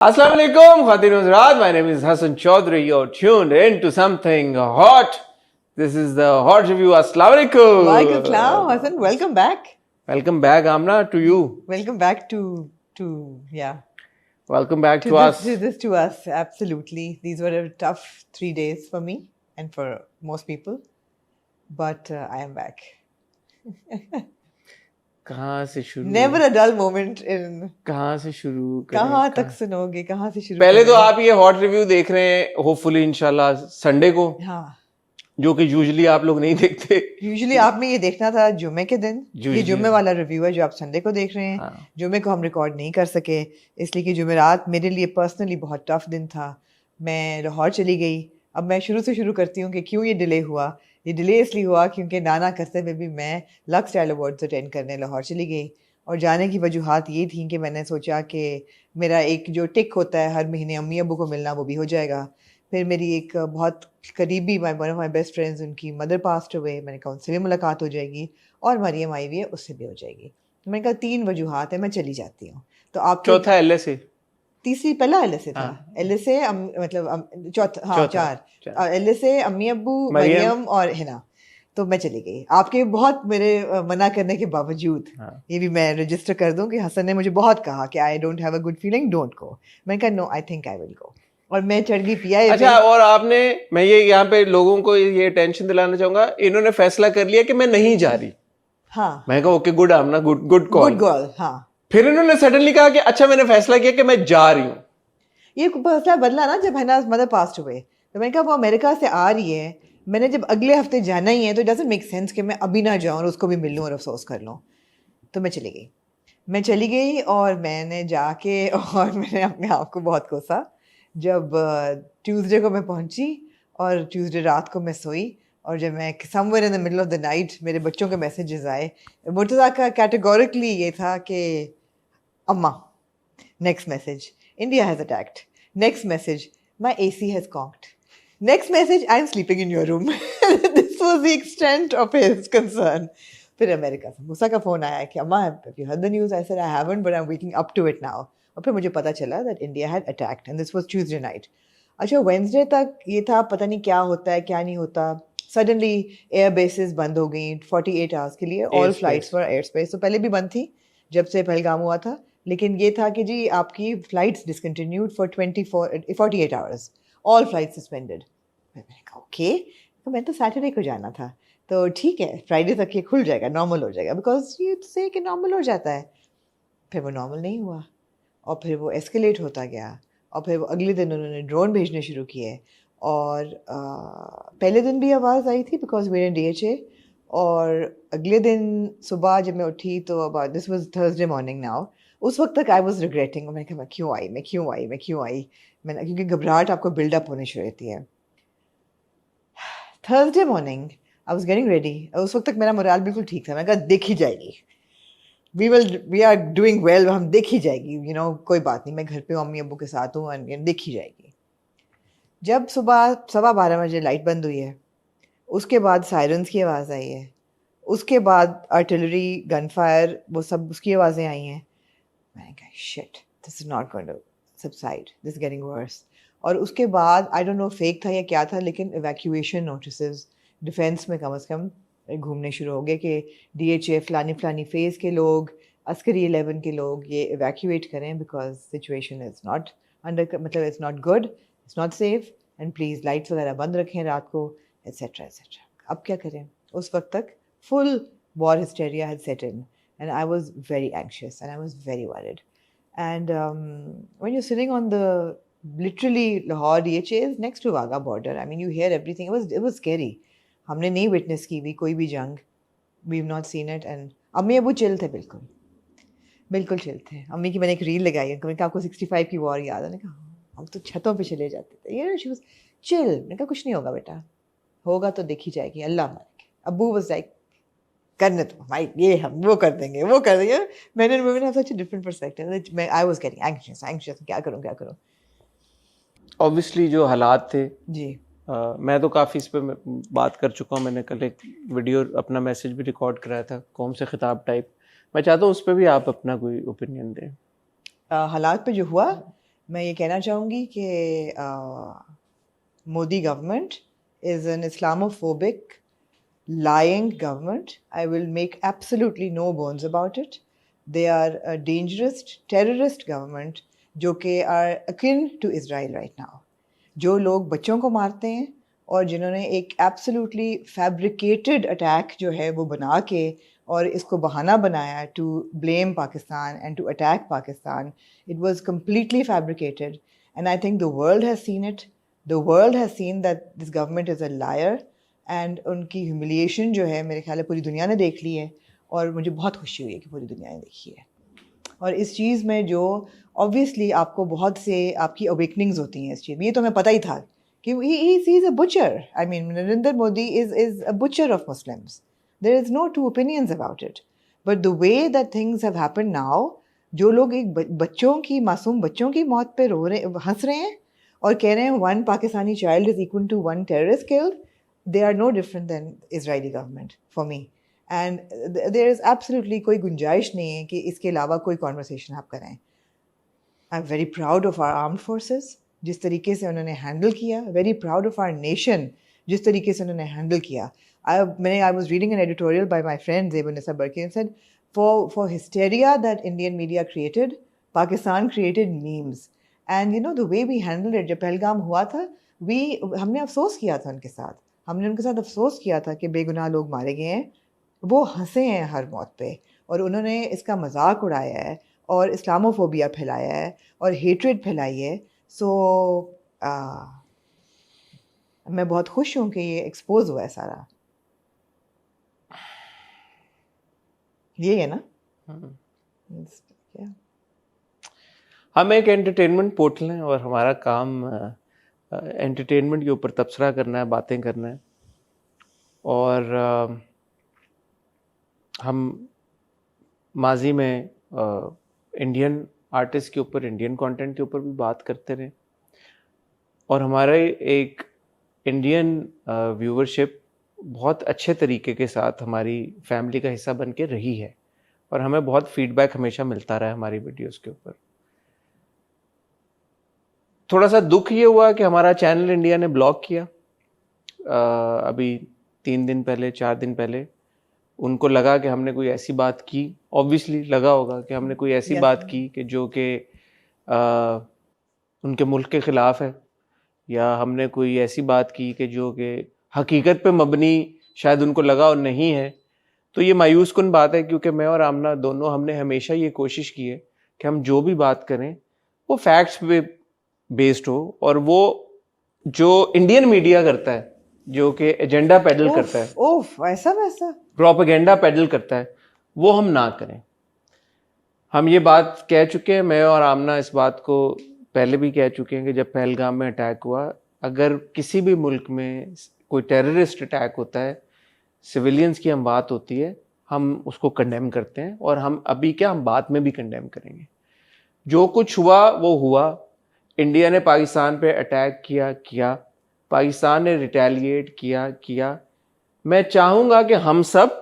Assalamu alaikum, Khawateen Hazrat. My name is Hassan Chaudhary. You're tuned in to something hot. This is the hot review. Assalamu alaikum. Walaikum salam, Hassan. Welcome back. Welcome back, Amna, to you. Welcome back to yeah. Welcome back to us. To us. Absolutely. These were a tough 3 days for me and for most people, but I am back. कहाँ से शुरू? Never a dull moment in. कहाँ से शुरू करें? कहाँ तक सुनोगे? कहाँ से शुरू? पहले तो आप ये हॉट रिव्यू देख रहे हैं, होपफुली इंशाल्लाह संडे को, हाँ, जो कि यूजुअली आप लोग नहीं देखते. यूजुअली आपने ये देखना था जुम्मे के दिन. ये जुम्मे वाला रिव्यू है जो आप संडे को देख रहे हैं. हाँ. जुम्मे को हम रिकॉर्ड नहीं कर सके इसलिए कि जुमेरात मेरे लिए पर्सनली बहुत टफ दिन था. मैं लाहौर चली गई. अब मैं शुरू से शुरू करती हूँ कि क्यों ये डिले हुआ. ये डिले इसलिए हुआ क्योंकि नाना करते हुए भी मैं लक्स स्टाइल अवार्ड्स अटेंड करने लाहौर चली गई. और जाने की वजूहत ये थी कि मैंने सोचा कि मेरा एक जो टिक होता है हर महीने अम्मी अब्बू को मिलना, वो भी हो जाएगा. फिर मेरी एक बहुत करीबी one of my best friends, उनकी मदर पास्ट हुए. मैंने कहा उनसे भी मुलाकात हो जाएगी और मरियम आई हुई है, उससे भी हो जाएगी. तो मैंने कहा 3 वजूहत है, मैं चली जाती हूँ. तो आप चौथा LSA. तीसरी पहला LSA था. LSA मतलब चौथा, हाँ 4 LSA अम्मी अब्बू मरियम और हिना. तो मैं चली गई. आपके बहुत मेरे मना करने के बावजूद ये भी मैं रजिस्टर कर दूं कि हसन ने मुझे बहुत कहा कि I don't have a good feeling, don't go. मैंने कहा no, I think I will go. और मैं चढ़ गई PI. अच्छा, और आपने, मैं ये यहाँ पे लोगों को ये टेंशन दिलाना चाहूंगा, इन्होंने फैसला कर लिया कि मैं नहीं जा रही. हाँ, मैं कहा ओके, गुड आमना, गुड कॉल. Good girl. हाँ, फिर इन्होंने सडनली कहा कि अच्छा मैंने फैसला किया कि मैं जा रही हूँ. ये फैसला बदला ना जब हना मदर पास्ट हुए. तो मैंने कहा वो अमेरिका से आ रही है, मैंने जब अगले हफ्ते जाना ही है तो डजंट मेक सेंस कि मैं अभी ना जाऊँ और उसको भी मिल लूँ और अफसोस कर लूँ. तो मैं चली गई और मैंने जाके और मैंने अपने आप को बहुत कोसा जब ट्यूसडे को मैं पहुंची. और ट्यूसडे रात को मैं सोई और जब मैं somewhere in the middle of the night मेरे बच्चों के मैसेजेस आए. मुर्तज़ा का कैटेगोरिकली ये था कि अम्मा, next message, India has attacked. Next message, my AC has conked. Next message, I'm sleeping in your room. This was the extent of his concern. फिर अमेरिका से मूसा का फ़ोन आया कि अम्मा, have you heard the news? I said I haven't, but I'm waking up to it now. और फिर मुझे पता चला that India had attacked and this was Tuesday night. अच्छा, Wednesday तक ये था पता नहीं क्या होता है क्या नहीं होता. Suddenly air bases बंद हो गई 48 hours के लिए. All flights were airspace. तो पहले भी बंद थी जब से पहलगाम हुआ था, लेकिन ये था कि जी आपकी flights discontinued for 48 hours, all flight suspended. मैंने कहा ओके, तो मैं तो सैटरडे को जाना था, तो ठीक है फ्राइडे तक ये खुल जाएगा, नॉर्मल हो जाएगा, बिकॉज ये से कि नॉर्मल हो जाता है. फिर वो नॉर्मल नहीं हुआ और फिर वो एस्केलेट होता गया. और फिर वो अगले दिन उन्होंने ड्रोन भेजने शुरू किए. और पहले दिन भी आवाज़ आई थी बिकॉज वी इन DHA. और अगले दिन सुबह जब मैं उठी तो about this was Thursday morning now, उस वक्त तक आई वॉज रिग्रेटिंग. मैंने कहा मैं क्यों आई. मैंने, क्योंकि घबराहट आपको बिल्डअप होने शुरू होती है. Thursday morning I was getting ready. उस वक्त तक मेरा मोराल बिल्कुल ठीक था. मैंने कहा देखी जाएगी, वी आर डूइंग वेल, हम देखी जाएगी, कोई बात नहीं, मैं घर पे अम्मी अब्बू के साथ हूँ, देखी जाएगी. जब सुबह 12:15 बजे लाइट बंद हुई है, उसके बाद सायरन्स की आवाज़ आई है, उसके बाद आर्टिलरी गन फायर वो सब उसकी आवाज़ें आई हैं. मैंने कहा shit, this is not going to subside, this getting worse. और उसके बाद आई डोंट नो फेक था या क्या था, लेकिन इवैक्यूएशन नोटिसेस डिफेंस में कम से कम घूमने शुरू हो गए कि DHA फलानी फेज़ के लोग, अस्करी 11 के लोग ये इवैक्यूएट करें because situation is not under, मतलब it's not good, it's not safe, and please lights वगैरह बंद रखें रात को, एट्सेट्रा एट्सेट्रा. अब क्या करें? उस वक्त तक full war hysteria had set in. And I was very anxious and I was very worried. And when you're sitting on the literally Lahore DHA is next to Wagah border. I mean, you hear everything. It was scary. हमने नहीं witness की भी कोई भी जंग. We've not seen it. And अम्मी Abu chill थे, बिल्कुल चिल थे. अम्मी की मैंने एक रील लगाई, मैंने कहा आपको 65 की वॉर याद है? मैंने कहा हम तो छतों पे चले जाते थे. She was chill. मैंने कहा कुछ नहीं होगा बेटा, होगा तो देखी जाएगी, अल्लाह मारे. अब्बू was like करने तो भाई, ये हम वो कर देंगे. मैंने women have such a different perspective. I was getting anxious. क्या करूं. ऑब्वियसली जो हालात थे जी, मैं तो काफ़ी इस पे बात कर चुका हूँ. मैंने कल एक वीडियो अपना मैसेज भी रिकॉर्ड कराया था, कौम से खिताब टाइप. मैं चाहता हूँ उस पर भी आप अपना कोई ओपिनियन दें. हालात पे जो हुआ मैं ये कहना चाहूँगी कि Modi government is an Islamophobic lying government. I will make absolutely no bones about it. They are a dangerous terrorist government जो कि are akin to Israel right now. जो लोग बच्चों को मारते हैं और जिन्होंने एक absolutely fabricated attack जो है वो बना के और इसको बहाना बनाया to blame Pakistan and to attack Pakistan. It was completely fabricated and I think the world has seen it. The world has seen that this government is a liar. And उनकी ह्यूमिलिएशन जो है मेरे ख्याल है पूरी दुनिया ने देख ली है और मुझे बहुत खुशी हुई है कि पूरी दुनिया ने देखी है। और इस चीज़ में जो ऑब्वियसली आपको बहुत से आपकी अवेकनिंग्स होती हैं इस चीज़ में, ये तो हमें पता ही था कि he is a butcher. I mean Narendra Modi is a butcher of Muslims, there is no two opinions about it. But the way that things have happened now, जो लोग एक बच्चों की, मासूम बच्चों की मौत पे रो रहे, हंस रहे हैं और कह रहे हैं one Pakistani child is equal to one terrorist killed, they are no different than Israeli government for me. And there is absolutely कोई गुंजाइश नहीं है कि इसके अलावा कोई conversation आप करें। I'm very proud of our armed forces, जिस तरीके से उन्होंने handle किया, very proud of our nation, जिस तरीके से उन्होंने handle किया। I was reading an editorial by my friend Zebunissa Barki and said, for hysteria that Indian media created, Pakistan created memes. And you know the way we handled it, जब पहलगाम हुआ था, हमने अफसोस किया था उनके साथ, हमने उनके साथ अफसोस किया था कि बेगुनाह लोग मारे गए हैं। वो हंसे हैं हर मौत पे और उन्होंने इसका मजाक उड़ाया है और इस्लामोफोबिया फैलाया है और हेट्रेड फैलाई है। सो मैं बहुत खुश हूँ कि ये एक्सपोज हुआ है सारा। ये है ना, हम एक एंटरटेनमेंट पोर्टल हैं और हमारा काम एंटरटेनमेंट के ऊपर तबसरा करना है, बातें करना है। और हम माजी में इंडियन आर्टिस्ट के ऊपर, इंडियन कंटेंट के ऊपर भी बात करते रहे और हमारे एक इंडियन व्यूवरशिप बहुत अच्छे तरीके के साथ हमारी फैमिली का हिस्सा बन के रही है और हमें बहुत फीडबैक हमेशा मिलता रहा है हमारी वीडियोस के ऊपर। थोड़ा सा दुख ये हुआ कि हमारा चैनल इंडिया ने ब्लॉक किया अभी 3 दिन पहले, 4 दिन पहले। उनको लगा कि हमने कोई ऐसी बात की, ऑब्वियसली लगा होगा कि हमने कोई ऐसी बात की कि जो कि उनके मुल्क के ख़िलाफ़ है, या हमने कोई ऐसी बात की कि जो कि हकीकत पे मबनी शायद उनको लगा और नहीं है। तो ये मायूस कुन बात है, क्योंकि मैं और आमना दोनों हमने हमेशा ये कोशिश की है कि हम जो भी बात करें वो फैक्ट्स पे बेस्ड हो, और वो जो इंडियन मीडिया करता है जो कि एजेंडा पेडल करता है, ऐसा वैसा प्रोपेगेंडा पेडल करता है, वो हम ना करें। हम ये बात कह चुके हैं, मैं और आमना इस बात को पहले भी कह चुके हैं कि जब पहलगाम में अटैक हुआ, अगर किसी भी मुल्क में कोई टेररिस्ट अटैक होता है, सिविलियंस की हम बात होती है, हम उसको कंडेम करते हैं और हम अभी क्या, हम बाद में भी कंडेम करेंगे। जो कुछ हुआ वो हुआ। इंडिया ने पाकिस्तान पे अटैक किया, पाकिस्तान ने रिटेलिएट किया। मैं चाहूँगा कि हम सब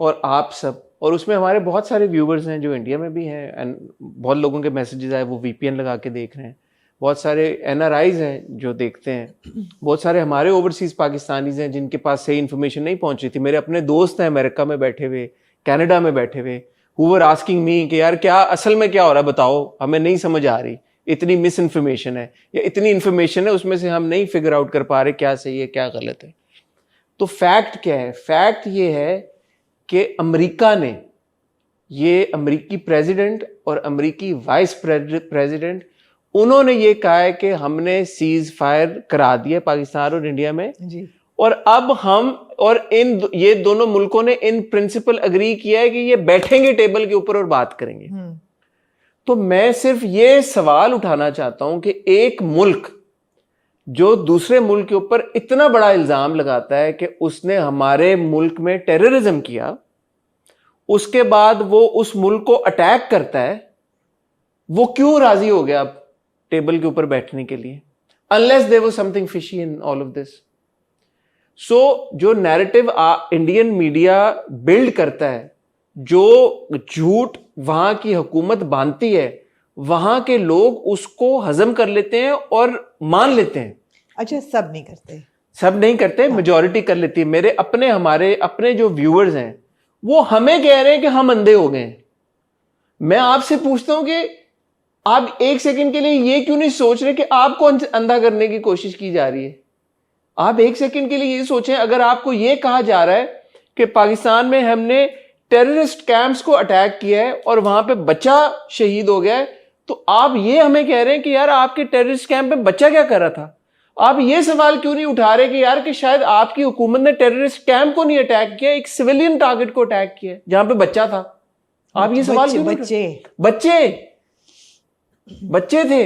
और आप सब, और उसमें हमारे बहुत सारे व्यूवर्स हैं जो इंडिया में भी हैं, एंड बहुत लोगों के मैसेजेस आए वो VPN लगा के देख रहे हैं, बहुत सारे NRIs हैं जो देखते हैं, बहुत सारे हमारे ओवरसीज़ पाकिस्तानीज़ हैं जिनके पास सही इन्फॉर्मेशन नहीं पहुंच रही थी। मेरे अपने दोस्त हैं अमेरिका में बैठे हुए, कनाडा में बैठे हुए, हु वर आस्किंग मी कि यार क्या असल में क्या हो रहा है, बताओ, हमें नहीं समझ आ रही, इतनी मिस इन्फॉर्मेशन है या इतनी इन्फॉर्मेशन है, उसमें से हम नहीं फिगर आउट कर पा रहे क्या सही है क्या गलत है। तो फैक्ट क्या है? फैक्ट ये है कि अमेरिका ने, ये अमेरिकी प्रेसिडेंट और अमेरिकी वाइस प्रेसिडेंट, उन्होंने ये कहा है कि हमने सीज फायर करा दिया पाकिस्तान और इंडिया में जी। और अब हम और ये दोनों मुल्कों ने इन प्रिंसिपल अग्री किया है कि ये बैठेंगे टेबल के ऊपर और बात करेंगे। तो मैं सिर्फ ये सवाल उठाना चाहता हूं कि एक मुल्क जो दूसरे मुल्क के ऊपर इतना बड़ा इल्जाम लगाता है कि उसने हमारे मुल्क में टेररिज्म किया, उसके बाद वो उस मुल्क को अटैक करता है, वो क्यों राजी हो गया अब टेबल के ऊपर बैठने के लिए? Unless there was something fishy in all of this. So जो नैरेटिव इंडियन मीडिया बिल्ड करता है, जो झूठ वहां की हुकूमत बांधती है, वहां के लोग उसको हजम कर लेते हैं और मान लेते हैं। अच्छा, सब नहीं करते, सब नहीं करते, मेजॉरिटी कर लेती है। मेरे अपने हमारे अपने जो व्यूअर्स हैं वो हमें कह रहे हैं कि हम अंधे हो गए हैं। मैं आपसे पूछता हूं कि आप एक सेकंड के लिए ये क्यों नहीं सोच रहे कि आपको अंधा करने की कोशिश की जा रही है? आप एक सेकंड के लिए ये सोचें, अगर आपको ये कहा जा रहा है कि पाकिस्तान में हमने टेररिस्ट कैंप्स को अटैक किया है और वहां पे बच्चा शहीद हो गया है, तो आप ये हमें कह रहे हैं कि यार आपके टेररिस्ट कैंप में बच्चा क्या कर रहा था? आप ये सवाल क्यों नहीं उठा रहे कि यार कि शायद आपकी हुकूमत ने टेररिस्ट कैंप को नहीं अटैक किया, एक सिविलियन टारगेट को अटैक किया जहां पे बच्चा था? आप ये सवाल क्यों बच्चे थे,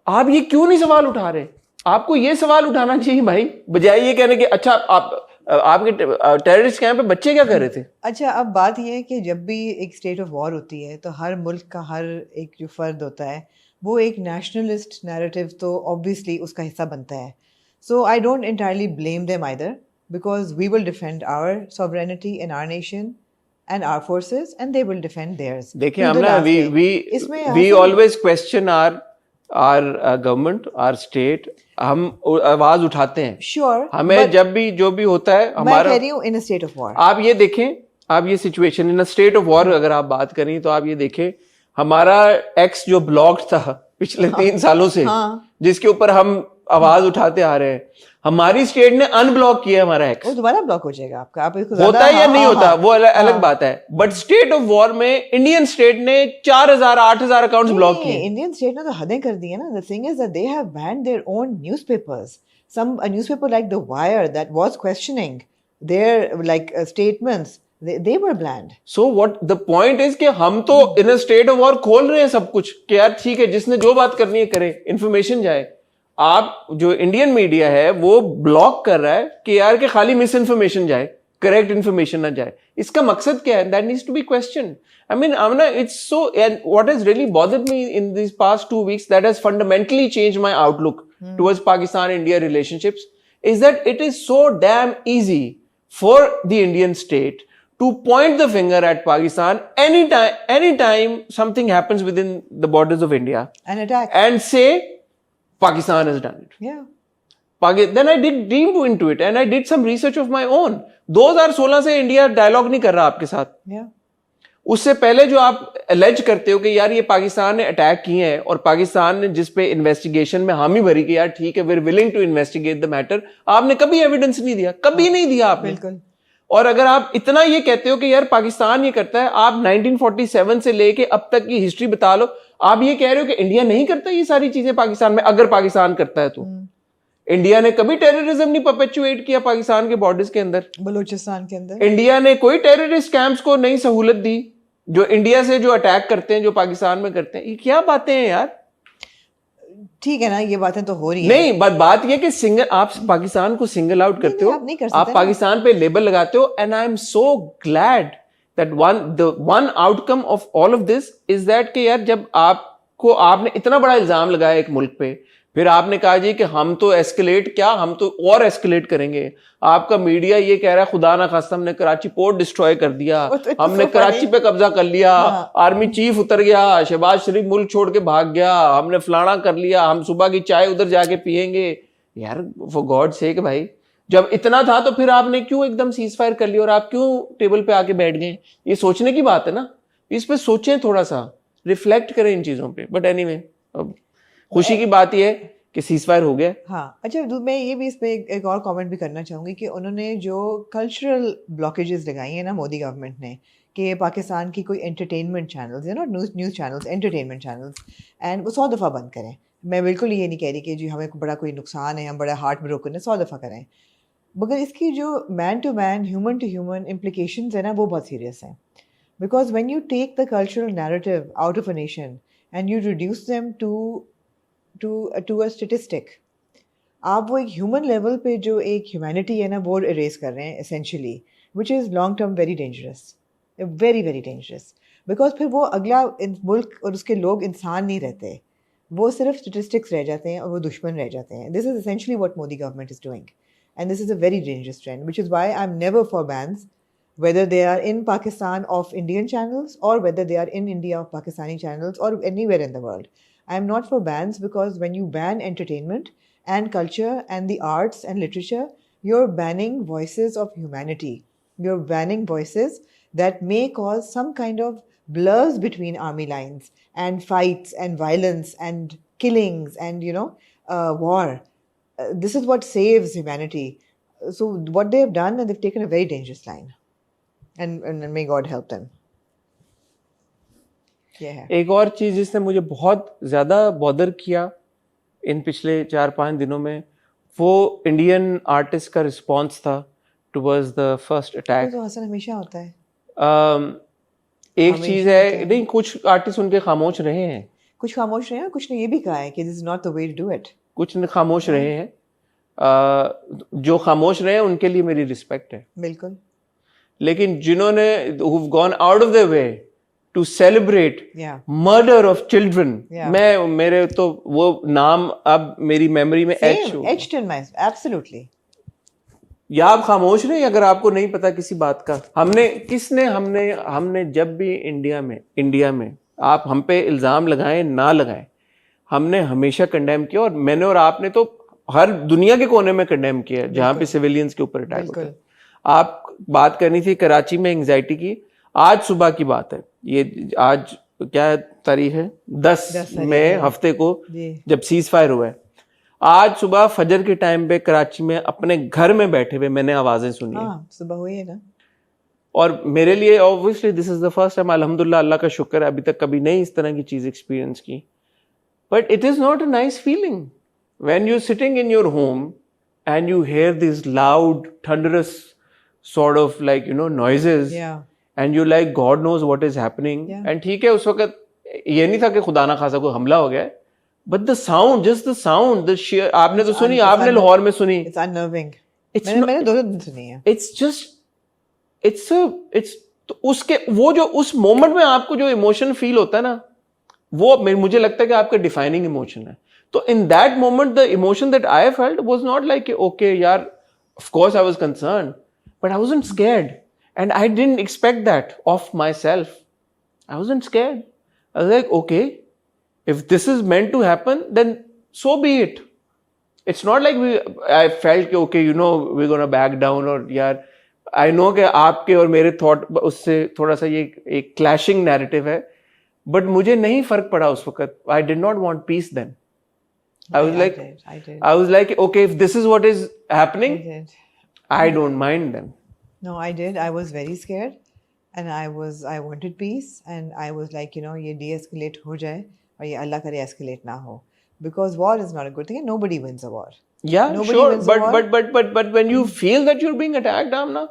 आप ये क्यों नहीं सवाल उठा रहे? आपको ये सवाल उठाना चाहिए भाई, बजाय ये कहने कि अच्छा आपके टेररिस्ट कैंप पे बच्चे क्या कर रहे थे। अच्छा, अब बात ये है कि जब भी एक स्टेट ऑफ वॉर होती है तो हर मुल्क का हर एक जो फर्द होता है वो एक नेशनलिस्ट नैरेटिव तो ऑब्वियसली उसका हिस्सा बनता है। So I don't entirely blame them either, because we will defend our sovereignty in our nation and our forces and they will defend theirs. देखिए हम ना we always question our government, our state. हम आवाज उठाते हैं। Sure. हमें जब भी जो भी होता है हमारा, मैं कह रही हूँ in a state of war. आप ये देखें, आप ये situation in state of war अगर आप बात करें तो आप ये देखें, हमारा एक्स जो ब्लॉक था पिछले 3 सालों से, जिसके ऊपर हम आवाज उठाते आ रहे हैं, हमारी स्टेट ने अनब्लॉक किया हमारा एक्स। वो दोबारा ब्लॉक हो जाएगा आपका, आप इसको होता है या नहीं होता वो अलग बात है, बट स्टेट ऑफ वॉर में इंडियन स्टेट ने 4000 8000 अकाउंट्स ब्लॉक किए। इंडियन स्टेट ने तो हदें कर दी है ना। The thing is that they have banned their own newspapers. Some a newspaper like The Wire that was questioning their statements, they were banned. So what the point is कि हम तो इन अ स्टेट ऑफ वॉर खोल रहे हैं सब कुछ कि यार ठीक है, जिसने जो बात करनी है करे, इंफॉर्मेशन जाए। आप जो इंडियन मीडिया है वो ब्लॉक कर रहा है कि यार के खाली मिस इन्फॉर्मेशन जाए, करेक्ट इन्फॉर्मेशन ना जाए। इसका मकसद क्या है? That needs to be question. I mean, Amna, it's so, and what has really bothered me in these past 2 weeks that has fundamentally changed my outlook towards Pakistan-India relationships is that it is so damn easy for the Indian state to point the finger at Pakistan anytime something happens within the borders of India. An attack. And say, Pakistan has done it. Yeah. Then I did deep into it and I did some research of my own. 2016 से India dialogue नहीं कर रहा आपके साथ। Yeah. उससे पहले जो आप एलेज करते हो कि यार ये पाकिस्तान ने अटैक किए हैं और पाकिस्तान ने जिस पे इन्वेस्टिगेशन में हामी भरी कि यार ठीक है, we are willing to investigate the matter, आपने कभी एविडेंस नहीं दिया, कभी नहीं दिया आपने। बिल्कुल। और अगर आप इतना ये कहते हो कि यार पाकिस्तान ये करता है, आप 1947 से लेके अब तक की हिस्ट्री बता लो, आप ये कह रहे हो कि इंडिया नहीं करता ये सारी चीजें पाकिस्तान में। अगर पाकिस्तान करता है तो इंडिया ने कभी टेररिज्म नहीं परपेचुएट किया पाकिस्तान के बॉर्डर्स के अंदर, बलूचिस्तान के अंदर। इंडिया ने कोई टेररिस्ट कैंप्स को नई सहूलत दी जो इंडिया से जो अटैक करते हैं, जो पाकिस्तान में करते हैं। ये क्या बातें हैं यार? ठीक है ना, ये बातें तो हो रही है। नहीं, बात ये कि सिंगल आप पाकिस्तान को सिंगल आउट करते हो, आप पाकिस्तान पे लेबल लगाते हो, and I am so glad that one outcome of all of this is that कि यार जब आपने इतना बड़ा इल्जाम लगाया एक मुल्क पे, फिर आपने कहा जी कि हम तो एस्केलेट क्या, हम तो और एस्केलेट करेंगे। आपका मीडिया ये कह रहा है खुदा ना खास्ता हमने कराची पोर्ट डिस्ट्रॉय कर दिया, हमने कराची पे कब्जा कर लिया, आर्मी चीफ उतर गया, शहबाज शरीफ मुल्क छोड़ के भाग गया, हमने फलाना कर लिया, हम सुबह की चाय उधर जाके पियेंगे। यार फॉर गॉड सेक भाई, जब इतना था तो फिर आपने क्यों एकदम सीज फायर कर लिया और आप क्यों टेबल पे आके बैठ गए? ये सोचने की बात है ना, इस पे सोचें, थोड़ा सा रिफ्लेक्ट करें इन चीजों पे। बट एनीवे, अब खुशी की बात यह है कि सीजफायर हो गया। हाँ, अच्छा, मैं ये भी इस पे एक और कमेंट भी करना चाहूँगी कि उन्होंने जो कल्चरल ब्लॉकेजेस लगाई हैं ना मोदी गवर्नमेंट ने, कि पाकिस्तान की कोई एंटरटेनमेंट चैनल्स या news channels, entertainment channels, and वो 100 दफ़ा बंद करें। मैं बिल्कुल ये नहीं कह रही कि जी हमें बड़ा कोई नुकसान है, हम बड़ा हार्ट ब्रोकन है, 100 दफ़ा करें, मगर इसकी जो man to man, human to human implications है ना, वो बहुत सीरियस हैं। Because when you take the cultural narrative out of a nation and you reduce them to a statistic, आप वो एक ह्यूमन लेवल पे जो एक ह्यूमैनिटी है ना वो इरेज कर रहे हैं essentially, which is long term very dangerous, very very dangerous. Because फिर वो अगला मुल्क और उसके लोग इंसान नहीं रहते, वो सिर्फ स्टेटिस्टिक्स रह जाते हैं और वो दुश्मन रह जाते हैं। This is essentially what Modi government is doing, and this is a very dangerous trend, which is why I am never for bans. whether they are in Pakistan of Indian channels or whether they are in India of Pakistani channels or anywhere in the world. I am not for bans because when you ban entertainment and culture and the arts and literature, you're banning voices of humanity. You're banning voices that may cause some kind of blurs between army lines and fights and violence and killings and, war. This is what saves humanity. So what they have done, and they've taken a very dangerous line. And may God help them. ये है एक और चीज जिसने मुझे बहुत ज्यादा bother किया इन पिछले 4-5 दिनों में, वो इंडियन आर्टिस्ट का रिस्पॉन्स था टुवर्ड्स द फर्स्ट अटैक. तो हसन हमेशा होता है. एक चीज है, नहीं, कुछ आर्टिस्ट उनके खामोश रहे हैं, कुछ खामोश रहे हैं, कुछ ने ये भी कहा है कि this is not the way to do it. कुछ ने खामोश रहे हैं. जो खामोश रहे हैं उनके लिए मेरी रिस्पेक्ट है, बिल्कुल. लेकिन जिन्होंने who've gone out of their way to celebrate Yeah. murder of children, Yeah. मेरे तो वो नाम अब मेरी मेमोरी में Same, etched in my, absolutely. या आप खामोश रहे अगर आपको नहीं पता किसी बात का. हमने जब भी इंडिया में आप हम पे इल्जाम लगाएं ना लगाएं, हमने हमेशा कंडेम किया, और मैंने और आपने तो हर दुनिया के कोने में कंडेम किया जहां पे सिविलियंस के ऊपर अटैक होता है. आप बात करनी थी कराची में एंग्जाइटी की. आज सुबह की बात है, ये आज क्या तारीख है, 10 में हफ्ते को जब सीज फायर हुआ है. आज सुबह फजर के टाइम पे कराची में अपने घर में बैठे हुए मैंने आवाजें सुनी. हाँ, सुबह हुई है ना. और मेरे लिए obviously this is the first time, अल्हम्दुलिल्लाह, अल्लाह का शुक्र है, अभी तक कभी नहीं इस तरह की चीज एक्सपीरियंस की. But it is not a nice feeling when you sitting in your home and you hear these loud, thunderous sort of noises. Yeah. And you're like, God knows what is happening. Yeah. And ठीक है, उस वक्त ये नहीं था कि खुदा ना खासा कोई हमला हो गया है. But the sound, just the sound, the sheer, आपने तो सुनी, आपने लाहौर में सुनी. It's unnerving. मैंने 2 दिन सुनी है. It's तो उसके वो जो उस मोमेंट में आपको जो इमोशन फील होता है ना, वो मुझे लगता है कि आपका डिफाइनिंग इमोशन है. So in that moment, the emotion that I felt was not like, okay, yaar, of course I was concerned, but I wasn't scared. And I didn't expect that of myself. I wasn't scared. I was like, okay, if this is meant to happen, then so be it. It's not like I felt, okay, we're going to back down, or yaar, I know कि आपके और मेरे thought उससे थोड़ा सा ये एक clashing narrative है, but मुझे नहीं फर्क पड़ा उस वक्त. I did not want peace then. I was like, okay, if this is what is happening, I don't mind then. No, I did. I was very scared, and I wanted peace, and I was like, ये de-escalate हो जाए और ये अल्लाह करे escalate ना हो, because war is not a good thing, and nobody wins a war. Yeah, nobody sure, but when you feel that you're being attacked, Amna,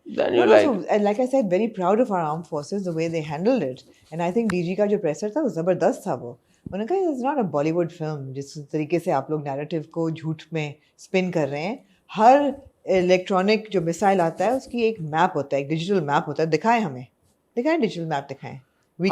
then you're and like I said, very proud of our armed forces, the way they handled it, and I think DG का जो presser था वो जबरदस्त था. वो उन्होंने कहा it's not a Bollywood film. जिस तरीके से आप लोग नैरेटिव को झूठ में स्पिन कर रहे हैं, हर इलेक्ट्रॉनिक जो मिसाइल आता है उसकी एक मैप होता है, एक डिजिटल मैप होता है. दिखाएं हमें, डिजिटल मैप दिखाएं. We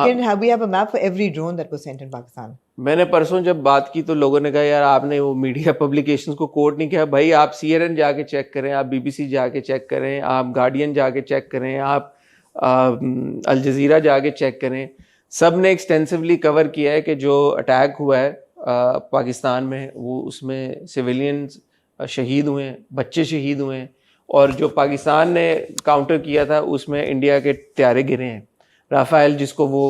have a map for every drone that was sent in Pakistan. मैंने परसों जब बात की तो लोगों ने कहा यार आपने वो मीडिया पब्लिकेशंस को कोट नहीं किया. भाई आप CNN जाके चेक करें, आप BBC जाके चेक करें, आप गार्डियन जाके चेक करें, आप अल जजीरा जाके चेक करें. सब ने एक्सटेंसिवली कवर किया है कि जो अटैक हुआ है पाकिस्तान में, वो उसमें सिविलियंस शहीद हुए हैं, बच्चे शहीद हुए हैं, और जो पाकिस्तान ने काउंटर किया था उसमें इंडिया के त्यारे गिरे हैं. राफेल, जिसको वो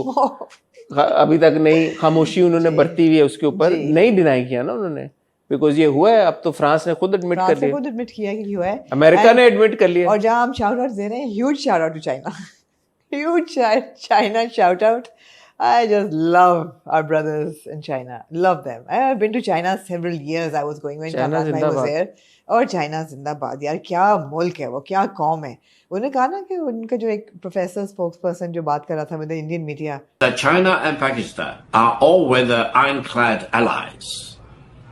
अभी तक नहीं, खामोशी उन्होंने बरती हुई है उसके ऊपर, नहीं डिनाई किया ना उन्होंने, बिकॉज ये हुआ है. अब तो फ्रांस ने खुद एडमिट कर लिया, खुद एडमिट किया कि हुआ है, अमेरिका ने एडमिट कर लिया. और जहां हम शाउट आउट दे रहे हैं, huge shout out to China. Huge China shout out. I just love our brothers in China. Love them. I have been to China several years. I was going when China was there. और China जिंदाबाद. यार क्या मुल्क है वो, क्या कौम है. उन्होंने कहा ना कि उनका जो एक प्रोफेसर स्पोक्सपर्सन जो बात कर रहा था with the Indian media. That China and Pakistan are all weather ironclad allies.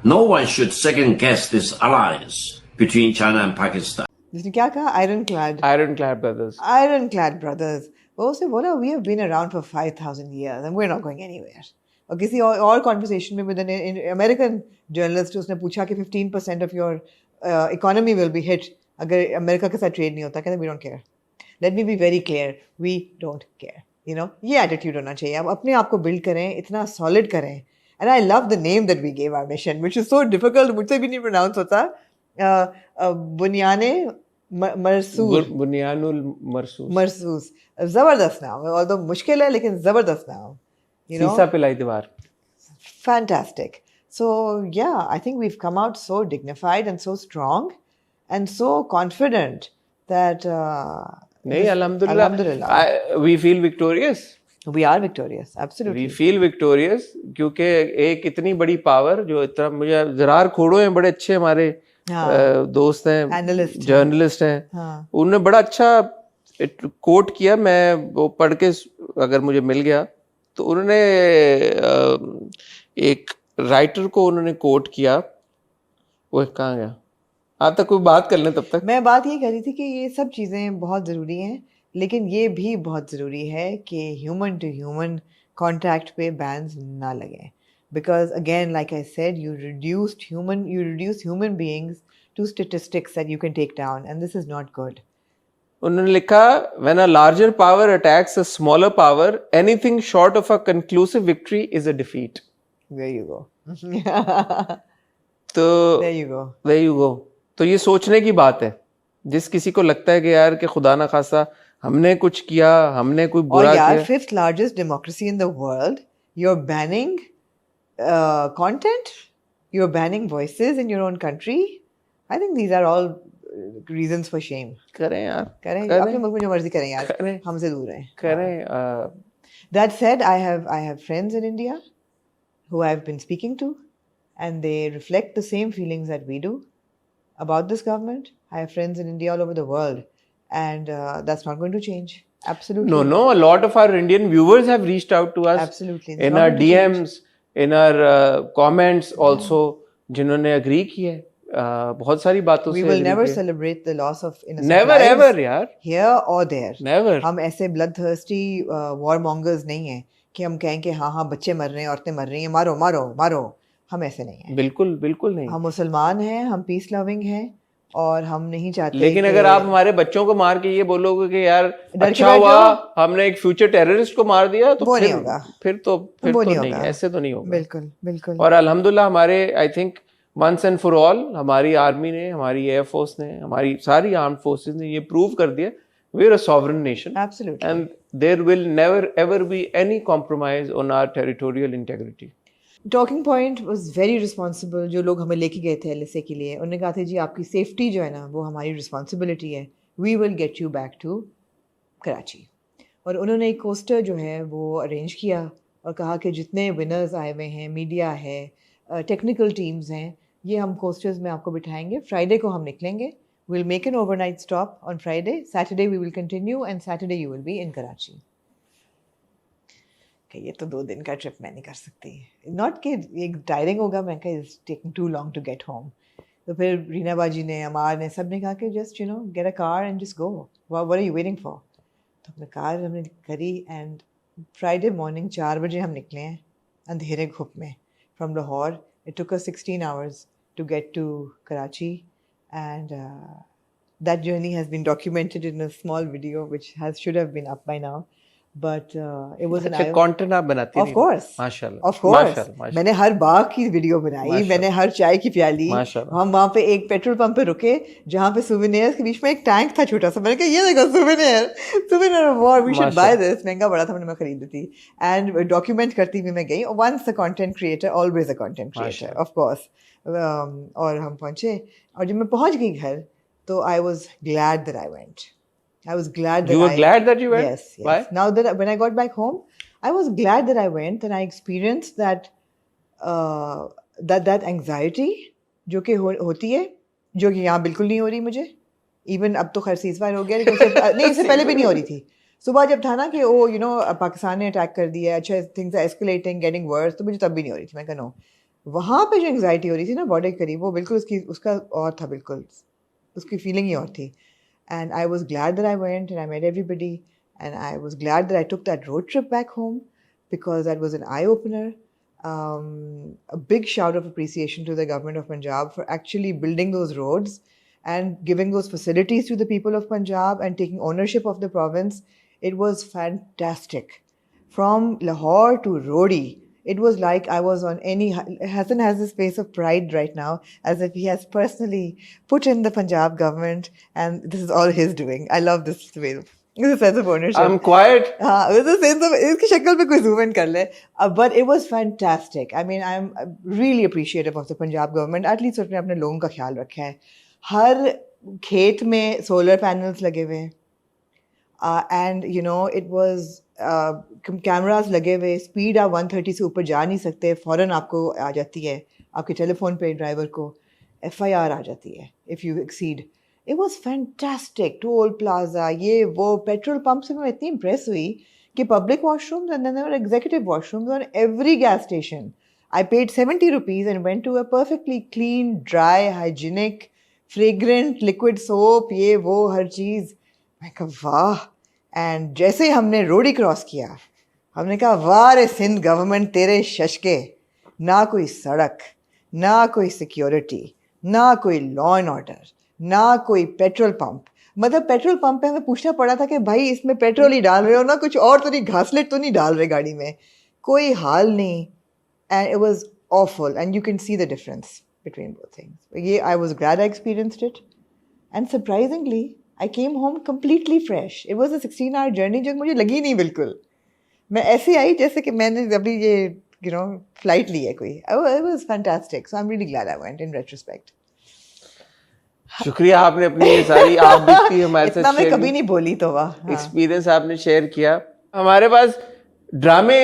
No one should second guess this alliance between China and Pakistan. जिसने क्या कहा? Ironclad. Ironclad brothers. Ironclad brothers. वो उसने बोला we have been around for 5,000 years and we're not going anywhere. और किसी और conversation में with an American journalist उसने पूछा कि 15% of your economy will be hit अगर अमेरिका के साथ ट्रेड नहीं होता. कहते we don't care. Let me be very clear, we don't care. You know, ये attitude होना चाहिए. आप अपने आप को build करें, इतना solid करें. And I love the name that we gave our mission, which is so difficult. मुझसे भी नहीं pronounce होता. बुनियाने मरसूर. बुनियानुल मरसूस. मरसूस. जबरदस्त नाम है. Although मुश्किल है, लेकिन जबरदस्त नाम. You know. सीसा पिलाई दीवार. Fantastic. So yeah, I think we've come out so dignified and so strong and so confident that नहीं, अल्हम्दुलिल्लाह, we feel victorious. We are victorious, absolutely. We feel victorious क्योंकि एक इतनी बड़ी पावर जो इतना, मुझे ज़रार खोड़ो हैं, बड़े अच्छे हमारे दोस्त हैं, जर्नलिस्ट हैं, उन्होंने बड़ा अच्छा कोट किया. मैं वो पढ़ के अगर मुझे मिल गया तो उन्होंने एक राइटर को उन्होंने कोट किया. वो कहाँ गया? आप तक कोई बात कर लें तब तक. मैं बात ये कर रही थी कि ये सब चीज़ें बहुत ज़रूरी हैं, लेकिन ये भी बहुत ज़रूरी है कि ह्यूमन टू ह्यूमन कॉन्टैक्ट पे बैन्स ना लगें. Because again, like I said, you reduce human beings to statistics that you can take down, and this is not good. उन्होंने लिखा, when a larger power attacks a smaller power, anything short of a conclusive victory is a defeat. There you go. तो there you go. तो ये सोचने की बात है. जिस किसी को लगता है कि यार कि खुदा ना खासा हमने कुछ किया, हमने कोई बुरा किया. और यार, fifth largest democracy in the world, you're banning content, you're banning voices in your own country. I think these are all reasons for shame. करें यार. करें. अपने मुल्क में जो मर्जी करें यार. करें. हमसे दूर रहें. करें. That said, I have friends in India who I've been speaking to, and they reflect the same feelings that we do about this government. I have friends in India all over the world, and that's not going to change. Absolutely. No. A lot of our Indian viewers have reached out to us. Absolutely. In our DMs, in our comments also, जिन्होंने agree किया है. बहुत सारी बातों से. We will never celebrate the loss of innocent never lives. Ever यार. Here or there. Never. हम ऐसे bloodthirsty warmongers नहीं हैं कि हम कहें कि हाँ बच्चे मर रहे हैं, औरतें मर रही हैं, मारो मारो मारो. हम ऐसे नहीं हैं. बिल्कुल नहीं. हम मुसलमान हैं, हम पीस लविंग हैं, और हम नहीं चाहते. लेकिन अगर आप हमारे बच्चों को मार के ये बोलोगे कि यार अच्छा हुआ हमने एक फ्यूचर टेररिस्ट को मार दिया, तो फिर नहीं होगा. फिर तो नहीं, ऐसे तो नहीं होगा. बिल्कुल. और अल्हम्दुलिल्लाह हमारे, I think once and for all, हमारी आर्मी ने, हमारी एयरफोर्स ने, हमारी सारी आर्म्ड फोर्सेस ने ये प्रूव कर दिया, we are a sovereign nation. Absolutely. And there will never ever be any compromise on our territorial integrity. Talking point was very responsible. जो लोग हमें लेके गए थे LSA के लिए, उन्होंने कहा था जी आपकी सेफ्टी जो है ना वो हमारी रिस्पॉन्सिबिलिटी है. We will get you back to Karachi. और उन्होंने एक कोस्टर जो है वो अरेंज किया और कहा कि जितने विनर्स आए हुए हैं, मीडिया है, टेक्निकल टीम्स हैं, ये हम कोस्टर्स में आपको बिठाएंगे. फ्राइडे को हम निकलेंगे. Will make an overnight stop on Friday. Saturday we will continue, and Saturday you will be in Karachi. कि ये तो 2 दिन का ट्रिप मैं नहीं कर सकती. नॉट कि एक टायरिंग होगा, मैं कहा it's taking too long to get home. तो फिर रीना बाजी ने, अमार ने, सब ने कहा कि just get a car and just go. What are you waiting for? तो अपने कार हमने करी, एंड फ्राइडे मॉर्निंग 4 बजे हम निकले हैं अंधेरे घुप में from Lahore. It took us 16 hours to get to Karachi, and that journey has been documented in a small video which should have been up by now. But it was an content आप बनाती हैं. Of course. माशाल्लाह. Of course. मैंने हर बाग की video बनाई, मैंने हर चाय की प्याली. हम वहाँ पे एक पेट्रोल पंप पे रुके जहाँ पे सुवेनियर्स के बीच में एक टैंक था छोटा सा. मैंने कहा ये देखो souvenir of war, we should buy this. महंगा बड़ा था, मैंने खरीदी थी. एंड डॉक्यूमेंट करती हुई मैं गई. Once a content creator always a content creator, of course. और हम पहुँचे, और जब मैं पहुँच गई घर तो I was glad that I went. I was glad that you were glad that you went? Yes. Why? Now that when I got back home, I was glad that I went and I experienced that anxiety जो कि होती है, जो कि यहाँ बिल्कुल नहीं हो रही मुझे. Even अब तो खैर सीज़फायर हो गया, लेकिन नहीं, इससे पहले भी नहीं हो रही थी. सुबह जब था ना कि पाकिस्तान ने अटैक कर दिया, अच्छा things are escalating, getting worse, तो मुझे तब भी नहीं हो रही थी. मैं कहा नो. वहाँ पे जो एंग्जाइटी हो रही थी ना बॉर्डर के करीब, वो बिल्कुल उसका और था, बिल्कुल उसकी फीलिंग ही और थी. And I was glad that I went and I met everybody, and I was glad that I took that road trip back home, because that was an eye-opener. A big shout of appreciation to the government of Punjab for actually building those roads and giving those facilities to the people of Punjab and taking ownership of the province, it was fantastic. From Lahore to Rodi, it was like I was on any... Hassan has this face of pride right now, as if he has personally put in the Punjab government and this is all his doing. I love this way. It's a sense of ownership. I'm quiet. It's a sense of... इसकी शक्ल पे कोई zoom in कर ले. But it was fantastic. I mean, I'm really appreciative of the Punjab government. At least उसने अपने लोगों का ख्याल रखा है. हर खेत में solar panels लगे हुए हैं. And you know, it was cameras लगे हुए. स्पीड आप 130 से ऊपर जा नहीं सकते. फौरन आपको आ जाती है आपके टेलीफोन पे ड्राइवर को FIR आ जाती है if you exceed. It was fantastic. Toll plaza, ये वो petrol pump से मैं इतनी impressed हुई कि public washrooms and then there were executive washrooms on every gas station. I paid 70 rupees and went to a perfectly clean, dry, hygienic, fragrant, liquid soap, ये वो हर चीज़. मैं कहा वाह. And जैसे ही हमने रोडी क्रॉस किया, हमने कहा वाह रे सिंध गवर्नमेंट तेरे शशके. ना कोई सड़क, ना कोई सिक्योरिटी, ना कोई लॉ एंड ऑर्डर, ना कोई पेट्रोल पंप. मतलब पेट्रोल पंप पे हमें पूछना पड़ा था कि भाई इसमें पेट्रोल ही डाल रहे हो ना, कुछ और तो नहीं, घासलेट तो नहीं डाल रहे गाड़ी में. कोई हाल नहीं. And it was awful and you can see the difference between both things. ये I was glad I experienced it and surprisingly I came home completely fresh. It was a 16-hour journey जो मुझे लगी नहीं बिल्कुल. मैं ऐसे आई जैसे कि मैंने अभी ये फ्लाइट ली है कोई. It was fantastic. So I am really glad I went in retrospect. शुक्रिया आपने अपनी ये सारी आप बीती हमारे साथ मैं कभी नहीं बोली तो वाह. एक्सपीरियंस आपने शेयर किया. हमारे पास ड्रामे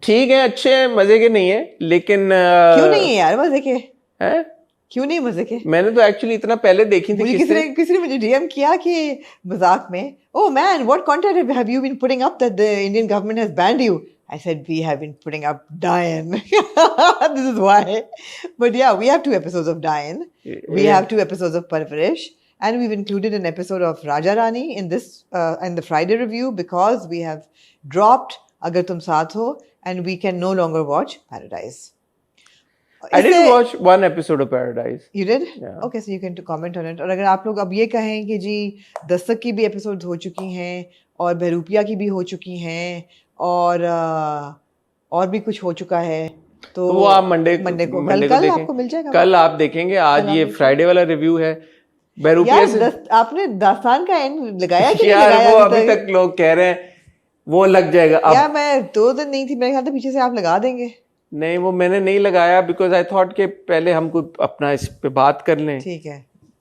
ठीक है, अच्छे हैं, मजे के नहीं है, लेकिन क्यों नहीं है यार मजे के? हैं? क्यों नहीं मजे के? मैंने तो एक्चुअली इतना पहले देखी थी. किसी ने मुझे डीएम किया कि मजाक में, oh man, what content have you been putting up that the Indian government has banned you? I said, we have been putting up Diane. This is why. But yeah, we have 2 episodes of Diane. We have 2 episodes of Parvarish. And we've included an episode of Raja Rani in this, in the Friday review, because we have dropped Agar Tum Saath Ho and we can no longer watch Paradise. I did watch 1 episode of Paradise. You did? Yeah. Okay, so you can comment on it. और अगर आप लोग अब ये कहें कि जी दस्तक की भी एपिसोड्स हो चुकी हैं और बहरूपिया की भी हो चुकी हैं और भी कुछ हो चुका है, तो वो आप मंडे को कल आपको मिल जाएगा. कल आप देखेंगे. आज ये फ्राइडे वाला रिव्यू है बहरूपिया से. आपने दास्तान का एंड लगाया कि यार वो अभी तक लोग कह रहे हैं वो लग जाएगा. यार मैं 2 दिन नहीं थी, मेरे ख्याल से पीछे से आप लगा देंगे. नहीं, वो मैंने नहीं लगाया बिकॉज आई थॉट कि पहले हमको अपना इस पे बात कर लें. ठीक है.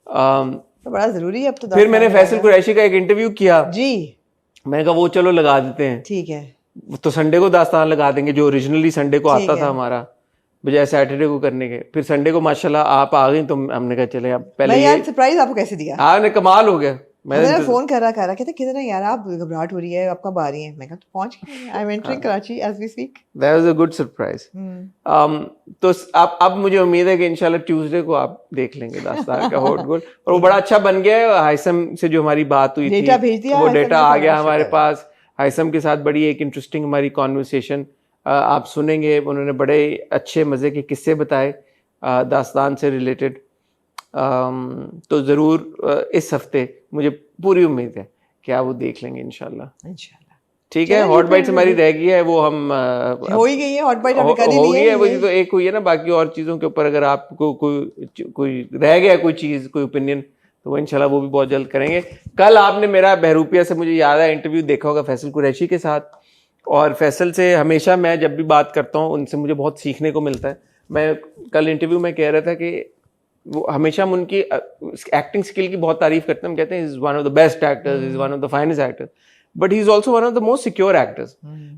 तो बड़ा जरूरी है अब तो. फिर मैंने फैसल कुरैशी का एक इंटरव्यू किया जी. मैंने कहा वो चलो लगा देते हैं. ठीक है. तो संडे को दास्तान लगा देंगे जो ओरिजिनली संडे को आता था हमारा, बजाय सैटरडे को करने के. फिर संडे को माशाल्लाह आप आ गई तो हमने कहा चले अब पहले. यार सरप्राइज आपको कैसे दिया? आपने कमाल हो गया. मैंने फोन कर रहा कहते किधर है यार आप, घबराहट हो रही है, आप कब आ रही हैं? मैं कहा तो पहुंच गए. I am entering Karachi as we speak. That was a good surprise. तो अब मुझे उम्मीद है कि इंशाल्लाह ट्यूसडे को आप देख लेंगे दास्तान का हॉट गोल्ड. और वो बड़ा अच्छा बन गया है. हाइसम से जो हमारी बात हुई थी, डेटा भेज दिया, वो डेटा आ गया हमारे पास. हाइसम के साथ बड़ी एक इंटरेस्टिंग हमारी कॉन्वर्सेशन आप सुनेंगे. उन्होंने बड़े अच्छे मजे के किस्से बताए दास्तान से रिलेटेड. तो ज़रूर इस हफ्ते मुझे पूरी उम्मीद है कि आप वो देख लेंगे इंशाल्लाह. ठीक है. हॉट बाइट्स हमारी रह गई है, वो हम हो ही गई है. हॉट बाइट हमने कर ही ली है. वही तो एक हुई है ना. बाकी और चीज़ों के ऊपर अगर आपको कोई रह गया कोई चीज़, कोई ओपिनियन, तो वो इंशाल्लाह वो भी बहुत जल्द करेंगे. कल आपने मेरा बहरूपिया से मुझे याद है इंटरव्यू देखा होगा फैसल कुरैशी के साथ. और फैसल से हमेशा मैं जब भी बात करता हूँ उनसे मुझे बहुत सीखने को मिलता है. मैं कल इंटरव्यू में कह रहा था कि वो हमेशा हम उनकी एक्टिंग स्किल की बहुत तारीफ करते हैं. हम कहते हैं is one of the best actors, is one of the finest actors, but he is also one of the most secure actors.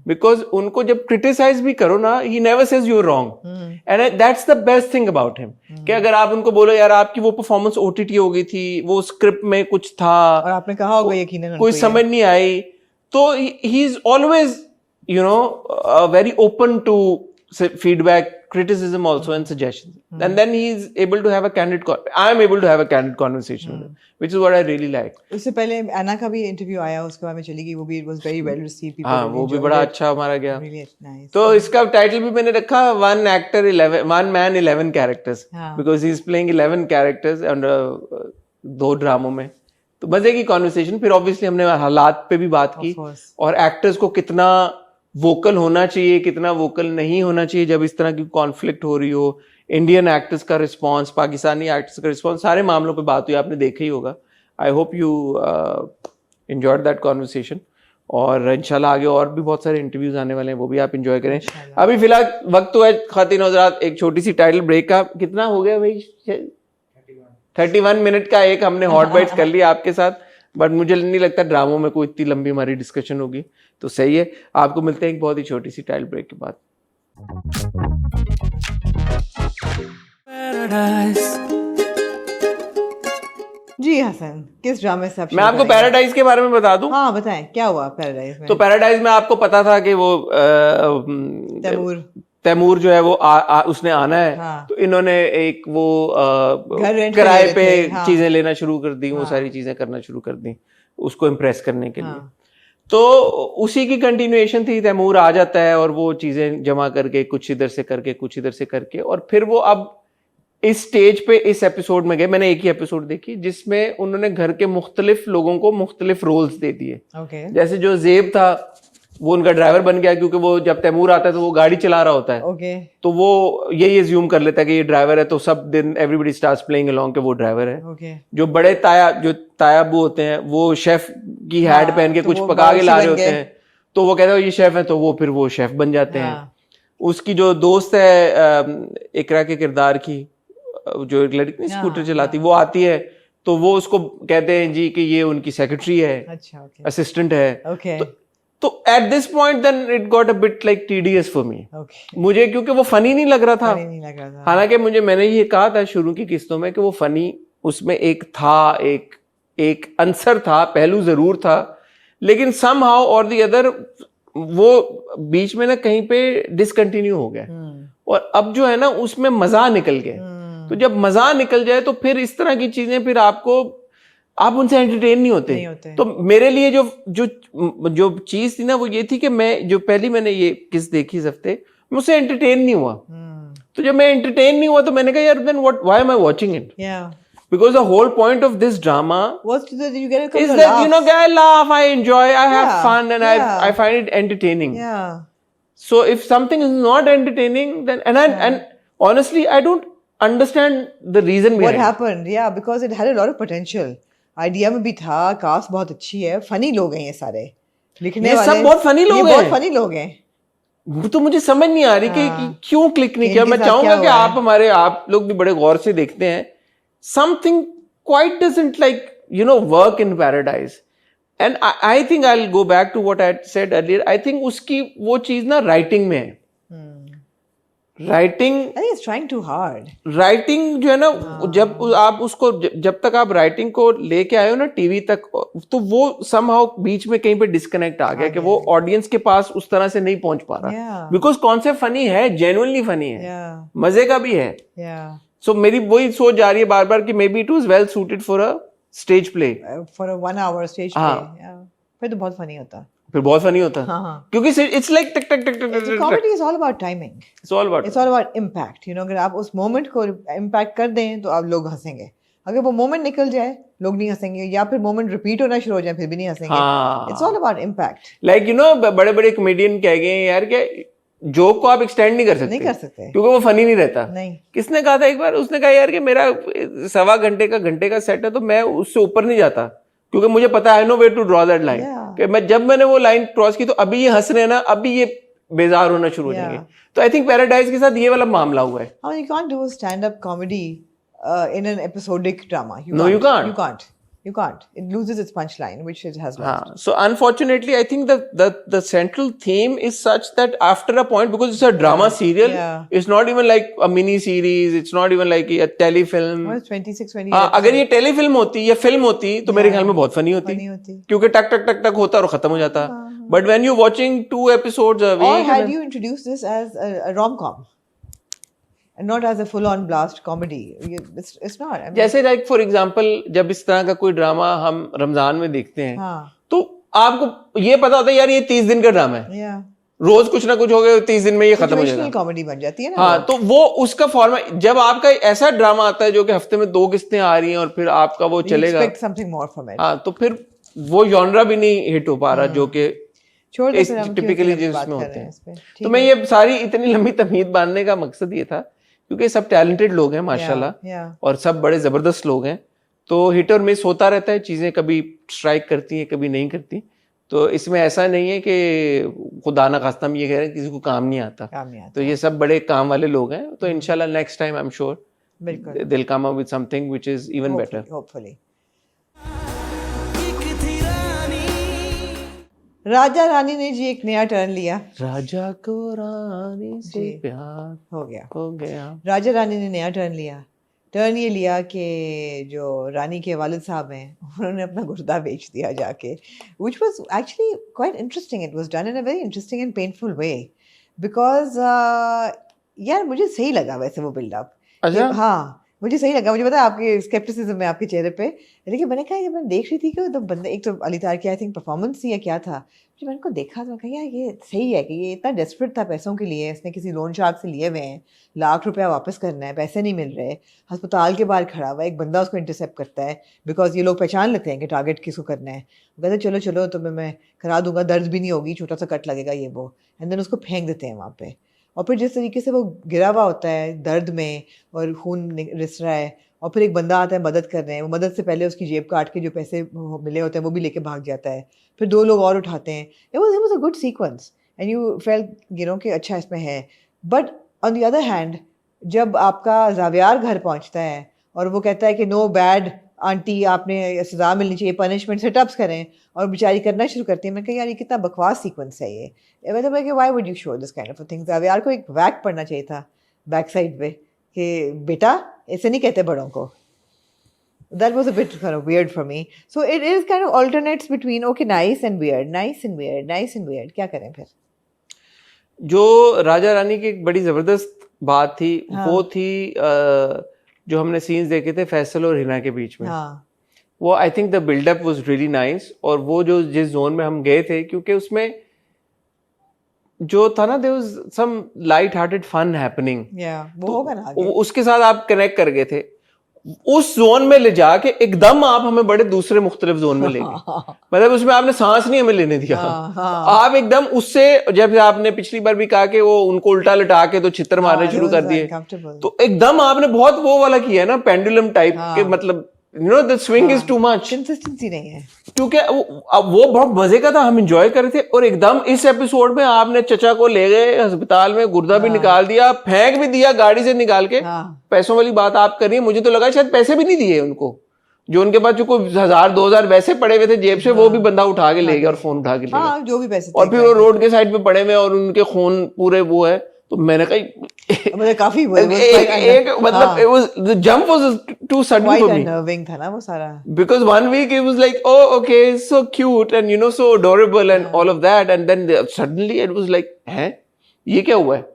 Because उनको जब क्रिटिसाइज भी करो ना, he never says you are wrong. And that's the best thing about him. कि अगर आप उनको बोलो यार आपकी वो परफॉर्मेंस OTT हो गई थी, वो स्क्रिप्ट में कुछ था और आपने कहा होगा यकीनन कोई समझ नहीं आई, तो he is always very open to feedback, criticism also, and suggestions. And then he is able to have a candid I am able to have a candid conversation with him, which is what I really like. उससे पहले अन्ना का भी interview आया, उसके बाद में चली गई, वो भी it was very well received. हाँ, वो भी बड़ा अच्छा हमारा गया. Really nice. तो इसका टाइटल भी मैंने रखा one man 11 characters, because he is playing 11 characters and 2 ड्रामों में, तो मजे की कॉन्वर्सेशन। फिर ऑब्वियसली हमने हालात पे भी बात की Of course. और एक्टर्स को कितना वोकल होना चाहिए, कितना वोकल नहीं होना चाहिए जब इस तरह की कॉन्फ्लिक्ट हो रही हो, इंडियन एक्टर्स का रिस्पॉन्स, पाकिस्तानी एक्टर्स का रिस्पॉन्स, सारे मामलों पे बात हुई, आपने देखा ही होगा। I hope you enjoyed that conversation और इंशाल्लाह आगे और भी बहुत सारे इंटरव्यूज आने वाले हैं, वो भी आप एंजॉय करें। अभी फिलहाल वक्त तो है खातिन हज़रात एक छोटी सी टाइटल ब्रेक का। कितना हो गया भाई? 31 मिनट का एक हमने हॉट बाइट्स कर लिया आपके साथ, बट मुझे नहीं लगता ड्रामों में कोई इतनी लंबी हमारी डिस्कशन होगी, तो सही है। आपको मिलते हैं एक बहुत ही छोटी सी टाइटल ब्रेक के बाद। जी हसन, किस ड्रामे से आप मैं आपको पैराडाइज के बारे में बता दूं। हाँ बताएं, क्या हुआ पैराडाइज में? तो पैराडाइज में आपको पता था कि वो तैमूर जो है वो उसने आना है। हाँ। तो इन्होंने एक वो घर रेंट किराए पे हाँ। चीजें लेना शुरू कर दी, वो हाँ। सारी चीजें करना शुरू कर दी उसको इम्प्रेस करने के लिए। हाँ। तो उसी की कंटिन्यूएशन थी। तैमूर आ जाता है और वो चीजें जमा करके कुछ इधर से करके कुछ इधर से करके, और फिर वो अब इस स्टेज पे इस एपिसोड में गए। मैंने एक ही एपिसोड देखी जिसमें उन्होंने घर के मुख्तलिफ लोगों को मुख्तलिफ रोल्स दे दिए। ओके। जैसे जो जेब था वो उनका ड्राइवर बन गया, क्योंकि वो जब तैमूर आता है तो वो गाड़ी चला रहा होता है। ओके। तो वो यही एज्यूम कर लेता है कि ये ड्राइवर है, तो सब दिन एवरीबडी स्टार्ट्स प्लेइंग अलोंग कि वो ड्राइवर है। ओके। जो बड़े तायाबू होते हैं वो शेफ की हैट पहन के तो कुछ वो पका के ला रहे बन होते गए। हैं, तो वो कहते हैं ये शेफ है, तो वो फिर वो शेफ बन जाते हैं। हाँ। उसकी जो दोस्त है इकरा के किरदार की, जो एक लड़की स्कूटर चलाती, वो आती है तो वो उसको कहते हैं जी कि ये उनकी सेक्रेटरी है, अच्छा। ओके। असिस्टेंट है। ओके। तो at this point then it got a bit like tedious for me, okay. मुझे, क्योंकि वो फनी नहीं लग रहा था। नहीं लग रहा था। हालांकि मैंने ये कहा था शुरू की किस्तों में कि वो फनी, उसमें एक था, एक आंसर था, पहलू जरूर था, लेकिन समहाउ और द अदर वो बीच में ना कहीं पे डिसकंटिन्यू हो गया। और अब जो है ना उसमें मजा निकल गया। तो जब मजा निकल जाए तो फिर इस तरह की चीजें फिर आप उनसे एंटरटेन नहीं होते। तो मेरे लिए जो चीज थी ना वो ये थी कि मैंने ये किस देखी इस हफ्ते, मुझसे एंटरटेन नहीं हुआ। तो जब मैं एंटरटेन नहीं हुआ तो मैंने कहा यार then why am I watching it? Because the whole point of this drama was that you get a couple is of that laughs. I laugh, I enjoy, I have Yeah, fun, and yeah. I find it entertaining. Yeah. So if something is not entertaining, then and honestly, I don't understand the reason What behind it. happened? Yeah, because it had a lot of potential. Idea में भी था, cast बहुत अच्छी है, funny लोग हैं ये सारे लिखने ये वाले। सब बहुत funny लोग ये हैं। बहुत फनी लोग हैं। तो मुझे समझ नहीं आ रही कि क्यों क्लिक नहीं किया। इनके मैं साथ चाहूंगा क्या कि हुआ है? आप लोग भी बड़े गौर से देखते हैं। Something quite doesn't work in Paradise. And I think I'll go back to what I had said earlier. I think उसकी वो चीज ना राइटिंग में है। Writing I think it's trying too hard. जो है ना, जब आप उसको जब तक आप राइटिंग को लेके आए हो ना टीवी तक, तो वो समहाउ बीच में कहीं पे डिस्कनेक्ट आ गया कि वो ऑडियंस के पास उस तरह से नहीं पहुंच पा रहा। Yeah. बिकॉज कॉन्सेप्ट फनी है, जेन्युइनली फनी है, Yeah. मजे का भी है। Yeah. सो मेरी वही सोच जा रही है बार बार कि may be it was well suited for a stage play. For a 1 hour stage हाँ। play. Yeah. फिर तो बहुत फनी होता। फिर बहुत फनी होता हाँ। क्योंकि इट्स लाइक टक टक टक टक So comedy is all about timing. It's all about It's all about impact. अगर आप उस मोमेंट को इम्पैक्ट कर दें तो आप लोग हंसेंगे। अगर वो मोमेंट निकल जाए लोग नहीं हंसेंगे, या फिर मोमेंट रिपीट होना शुरू हो जाए फिर भी नहीं हंसेंगे। हाँ। It's all about impact. Like बड़े बड़े कॉमेडियन कह गए यार कि जोक को आप एक्सटेंड नहीं कर सकते। नहीं कर सकते। क्योंकि वो फनी नहीं रहता। नहीं। किसने कहा था एक बार? उसने कहा यार कि मेरा 1.25 घंटे का सेट है तो मैं उससे ऊपर नहीं जाता, क्योंकि मुझे पता है no way to draw that line. कि जब मैंने वो लाइन क्रॉस की तो अभी ये हंस रहे हैं ना, अभी ये बेजार होना शुरू हो जाएंगे। तो आई थिंक पैराडाइज के साथ ये वाला मामला हुआ है। You can't do a stand-up comedy in an episodic drama. No, you can't. You can't. You can't. It loses its punchline, which it has lost. हाँ, so unfortunately, I think the central theme is such that after a point, because it's a drama serial, Yeah. it's not even like a mini series, it's not even like a telefilm. Well, 26, 28. हाँ, अगर ये telefilm होती या film होती तो मेरे ख्याल में बहुत फनी होती, funny होती। क्योंकि टक टक टक टक होता और खत्म हो जाता। But when you watching 2 episodes a Or week, had you introduced this as a rom-com? And not as a full-on blast comedy. It's not. I mean, जैसे लाइक फॉर एग्जांपल जब इस तरह का कोई ड्रामा हम रमजान में देखते हैं, हाँ। तो आपको ये पता होता है यार ये 30 दिन का ड्रामा है, Yeah. रोज कुछ ना कुछ हो गया, 30 दिन में ये खत्म हो जाएगा। कॉमेडी बन जाती है ना। हाँ, तो वो उसका फॉर्मेट, जब आपका ऐसा ड्रामा आता है जो कि हफ्ते में 2 किस्तें आ रही हैं और फिर आपका वो चलेगा, हाँ, तो फिर वो जॉनरा भी नहीं हिट हो पा रहा जो कि टिपिकली जिसमें होते हैं। तो मैं ये सारी इतनी लंबी तमीद बांधने का मकसद ये था क्योंकि सब टैलेंटेड लोग हैं माशाल्लाह, और सब बड़े जबरदस्त लोग हैं, तो हिट और मिस होता रहता है, चीजें कभी स्ट्राइक करती हैं कभी नहीं करती। तो इसमें ऐसा नहीं है कि खुदा ना खास्ता हम ये कह रहे हैं किसी को काम नहीं आता, तो ये सब बड़े काम वाले लोग हैं। तो इंशाल्लाह next time I am sure they'll come up with something which is even better. Hopefully. Raja Rani ने जी एक नया टर्न लिया। राजा को रानी से प्यार हो गया। राजा रानी ने नया टर्न लिया। टर्न ये लिया कि जो रानी के वालिद साहब हैं उन्होंने अपना गुर्दा बेच दिया जाके, which was actually quite interesting. It was done in a very interesting and painful way because यार मुझे सही लगा वैसे वो बिल्डअप। अच्छा, हाँ मुझे सही लगा। मुझे पता है आपके स्केप्टिसिज्म में आपके चेहरे पे, लेकिन मैंने कहा जब मैं देख रही थी कि तो बंदा, एक तो अली तार की आई थिंक परफॉर्मेंस थी या क्या था, जब मैंने को देखा तो मैं कहा यार ये सही है कि ये इतना डेस्परेट था पैसों के लिए, इसने किसी लोन शार्क से लिए हुए हैं, लाख रुपया वापस करना है, पैसे नहीं मिल रहे, अस्पताल के बाहर खड़ा हुआ है, एक बंदा उसको इंटरसेप्ट करता है बिकॉज ये लोग पहचान लेते हैं कि टारगेट किसको करना है, कहते चलो चलो तो मैं करा दूंगा, दर्द भी नहीं होगी, छोटा सा कट लगेगा ये वो, एंड देन उसको फेंक देते हैं वहाँ पे। और फिर जिस तरीके से वो गिरा हुआ होता है दर्द में और खून रिस रहा है, और फिर एक बंदा आता है मदद कर रहे हैं, वो मदद से पहले उसकी जेब काट के जो पैसे मिले होते हैं वो भी लेके भाग जाता है, फिर 2 लोग और उठाते हैं। It was a good sequence and you felt कि अच्छा इसमें है। But on the other hand जब आपका जावियार घर पहुंचता है और वो कहता है कि नो बैड आंटी, आपने सज़ा मिलनी चाहिए, पनिशमेंट सेटअप्स करें, और बेचारी करना शुरू करती है। मैं कहा यार ये कितना बकवास सीक्वेंस है ये, मतलब कि why would you show this kind of things. Zaviyar को एक वैक पढ़ना चाहिए था बैक साइड पे कि बेटा ऐसे नहीं कहते बड़ों को। That was a bit kind of weird for me. So it is kind of alternates between okay nice and weird, nice and weird, nice and weird. क्या करें फिर? जो राजा रानी की एक बड़ी जबरदस्त बात थी, हाँ, वो थी जो हमने सीन्स देखे थे फैसल और हिना के बीच में, हाँ, वो I think the buildup was really nice. और वो जो जिस जोन में हम गए थे, क्योंकि उसमें जो था ना there was some light hearted fun happening, वो होगा ना आगे, उसके साथ आप कनेक्ट कर गए थे। उस जोन में ले जाके एकदम आप हमें बड़े दूसरे मुख्तलिफ जोन में ले गए, मतलब उसमें आपने सांस नहीं हमें लेने दिया। आप एकदम उससे, जब आपने पिछली बार भी कहा कि वो उनको उल्टा लटा के तो चित्तर मारने शुरू कर दिए, तो एकदम आपने बहुत वो वाला किया ना, पेंडुलम टाइप के, मतलब the swing is too much, consistency नहीं है, क्योंकि वो बहुत मजे का था, हम एंजॉय कर रहे थे। और एकदम इस एपिसोड में आपने चचा को ले गए अस्पताल में, गुर्दा भी निकाल दिया, फेंक भी दिया गाड़ी से निकाल के। पैसों वाली बात आप कर रही है, मुझे तो लगा शायद पैसे भी नहीं दिए उनको, जो उनके पास जो कोई 1000-2000 वैसे पड़े हुए थे जेब से, वो भी बंदा उठा के ले गया और फोन उठा के ले गया, जो भी पैसे, और फिर वो रोड के साइड पे पड़े हुए और उनके खून पूरे वो है। तो मैंने कहा मतलब काफी मतलब it was, the jump was too sudden for me. Unnerving था ना वो सारा, because 1 week it was like, oh okay, so cute and so adorable and all of that, and then suddenly it was like, हैं ये क्या हुआ है?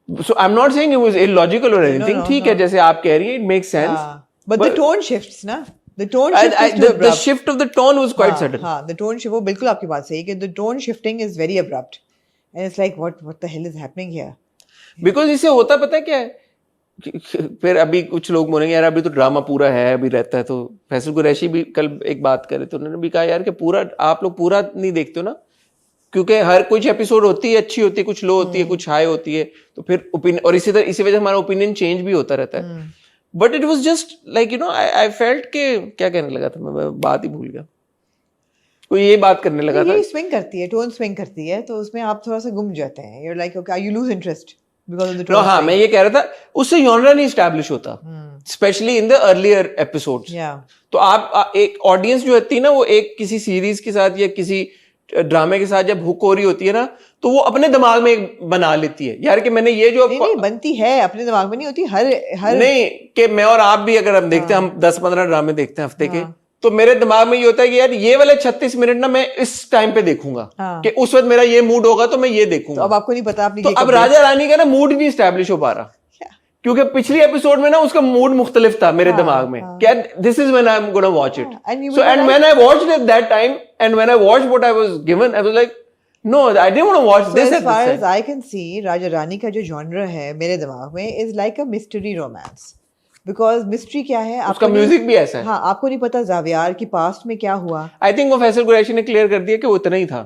So I'm not saying it was illogical or anything, ठीक है, जैसे आप कह रही हैं, it makes sense, but the tone shifts ना, the tone shift the shift of the tone was quite sudden. हाँ, the tone shift, वो बिल्कुल आपकी बात सही है कि the tone shifting is very abrupt. And it's like what the hell is happening here? Because इससे होता पता है क्या है, फिर अभी कुछ लोग बोलेंगे यार अभी तो ड्रामा पूरा है, अभी रहता है। तो फैसल कुरैशी भी कल एक बात करे तो उन्होंने भी कहा यार कि पूरा आप लोग पूरा नहीं देखते हो ना, क्योंकि हर कुछ एपिसोड होती है अच्छी होती है, कुछ लो होती है, कुछ हाई होती है, तो फिर ओपिनियन, और इसी वजह हमारा ओपिनियन चेंज भी होता रहता है। But it was just like I felt के क्या कहने लगा था मैं बात ही भूल गया, कोई ये बात करने लगा था। ये स्विंग करती है, टोन स्विंग करती है, तो उसमें आप थोड़ा सा गुम जाते हैं, you're like okay, you lose interest because of the tone. हाँ, मैं ये कह रहा था उससे जॉनरा नहीं एस्टैब्लिश होता, specially in the earlier episodes. तो आप एक ऑडियंस जो होती है ना, वो एक किसी सीरीज के साथ या किसी ड्रामे के साथ जब हुक हो रही होती है ना, तो वो अपने दिमाग में बना लेती है यार कि मैंने ये जो नहीं बनती है, अपने दिमाग में नहीं होती, हर नहीं कि मैं और आप भी अगर हम देखते हैं, हम 10-15 ड्रामे देखते हैं हफ्ते के, तो मेरे दिमाग में ये होता है कि यार ये वाले 36 मिनट ना मैं इस टाइम पे देखूंगा, कि उस वक्त मेरा ये मूड होगा तो मैं ये देखूंगा। तो अब आपको नहीं पता आपने, तो अब राजा रानी का ना मूड नहीं स्टैब्लिश हो पा रहा, क्योंकि पिछली एपिसोड में ना उसका मूड मुख्तलिफ था मेरे दिमाग में, क्या this is when I am gonna watch it, so and when I watched it that time and when I watched what I was given, I was like No, I didn't want to watch So this as at far this as time. I can see, Raja Rani का जो genre है मेरे दिमाग में is like a mystery romance. Because mystery क्या है? उसका आपको नहीं- म्यूजिक भी ऐसा है. हाँ, आपको नहीं पता ज़ावियार की पास्ट में क्या हुआ. आई थिंक वो फैसल कुरैशी ने क्लियर कर दिया कि वो इतना ही था,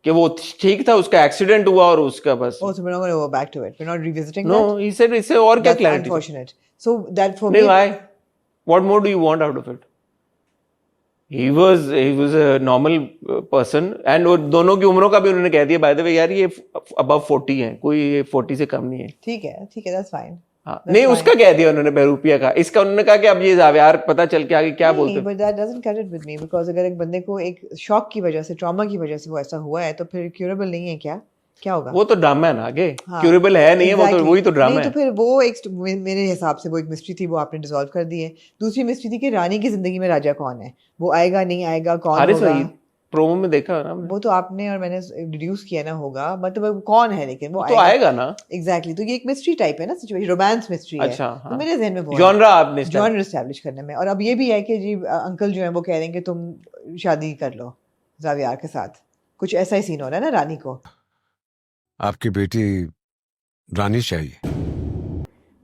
कि वो ठीक था, उसका एक्सीडेंट हुआ और उसका बस. Oh, so we're not going to go back to it. We're not revisiting No, that. he said इससे और क्या That's clarity. unfortunate. So that for नहीं, me, why? What more do you want out of it? He was a normal person, and वो दोनों की उम्रों का भी उन्होंने कह दिया, by the way यार ये above 40 हैं, कोई ये 40 से कम नहीं है. ठीक है, that's fine. हाँ, नहीं उसका कह दिया उन्होंने बहरूपिया का. इसका उन्होंने कहा कि अब ये ज़ावियार पता चल के आगे क्या बोलते. But that doesn't cut it with me because अगर एक बंदे को एक शॉक की वजह से, ट्रॉमा की वजह से वो ऐसा हुआ है तो फिर क्यूरेबल नहीं है क्या होगा? वो तो ड्रामा है ना, आगे हाँ, क्यूरेबल है नहीं है, वो तो exactly. वही तो ड्रामा नहीं, है. तो फिर वो एक मेरे हिसाब से वो एक मिस्ट्री थी, वो आपने डिसॉल्व कर दी है. दूसरी मिस्ट्री थी कि रानी की जिंदगी में राजा कौन है, वो आएगा नहीं आएगा, कौन हारिस होगा. वहीद प्रोमो में देखा ना हमने. वो तो आपने और मैंने डिड्यूस किया ना होगा, मतलब वो कौन है, लेकिन वो तो आएगा ना. एग्जैक्टली. तो ये एक मिस्ट्री टाइप है ना, सिचुएशन रोमांस मिस्ट्री है. अच्छा, तो हाँ. मेरे ज़हन में वो जॉनरा आपने जॉनर एस्टैब्लिश करने में. और अब ये भी है कि जी अंकल जो है वो कह रहे हैं कि तुम शादी कर लो ज़ावियार के साथ. कुछ ऐसा ही सीन हो रहा है ना रानी को. आपकी बेटी रानी चाहिए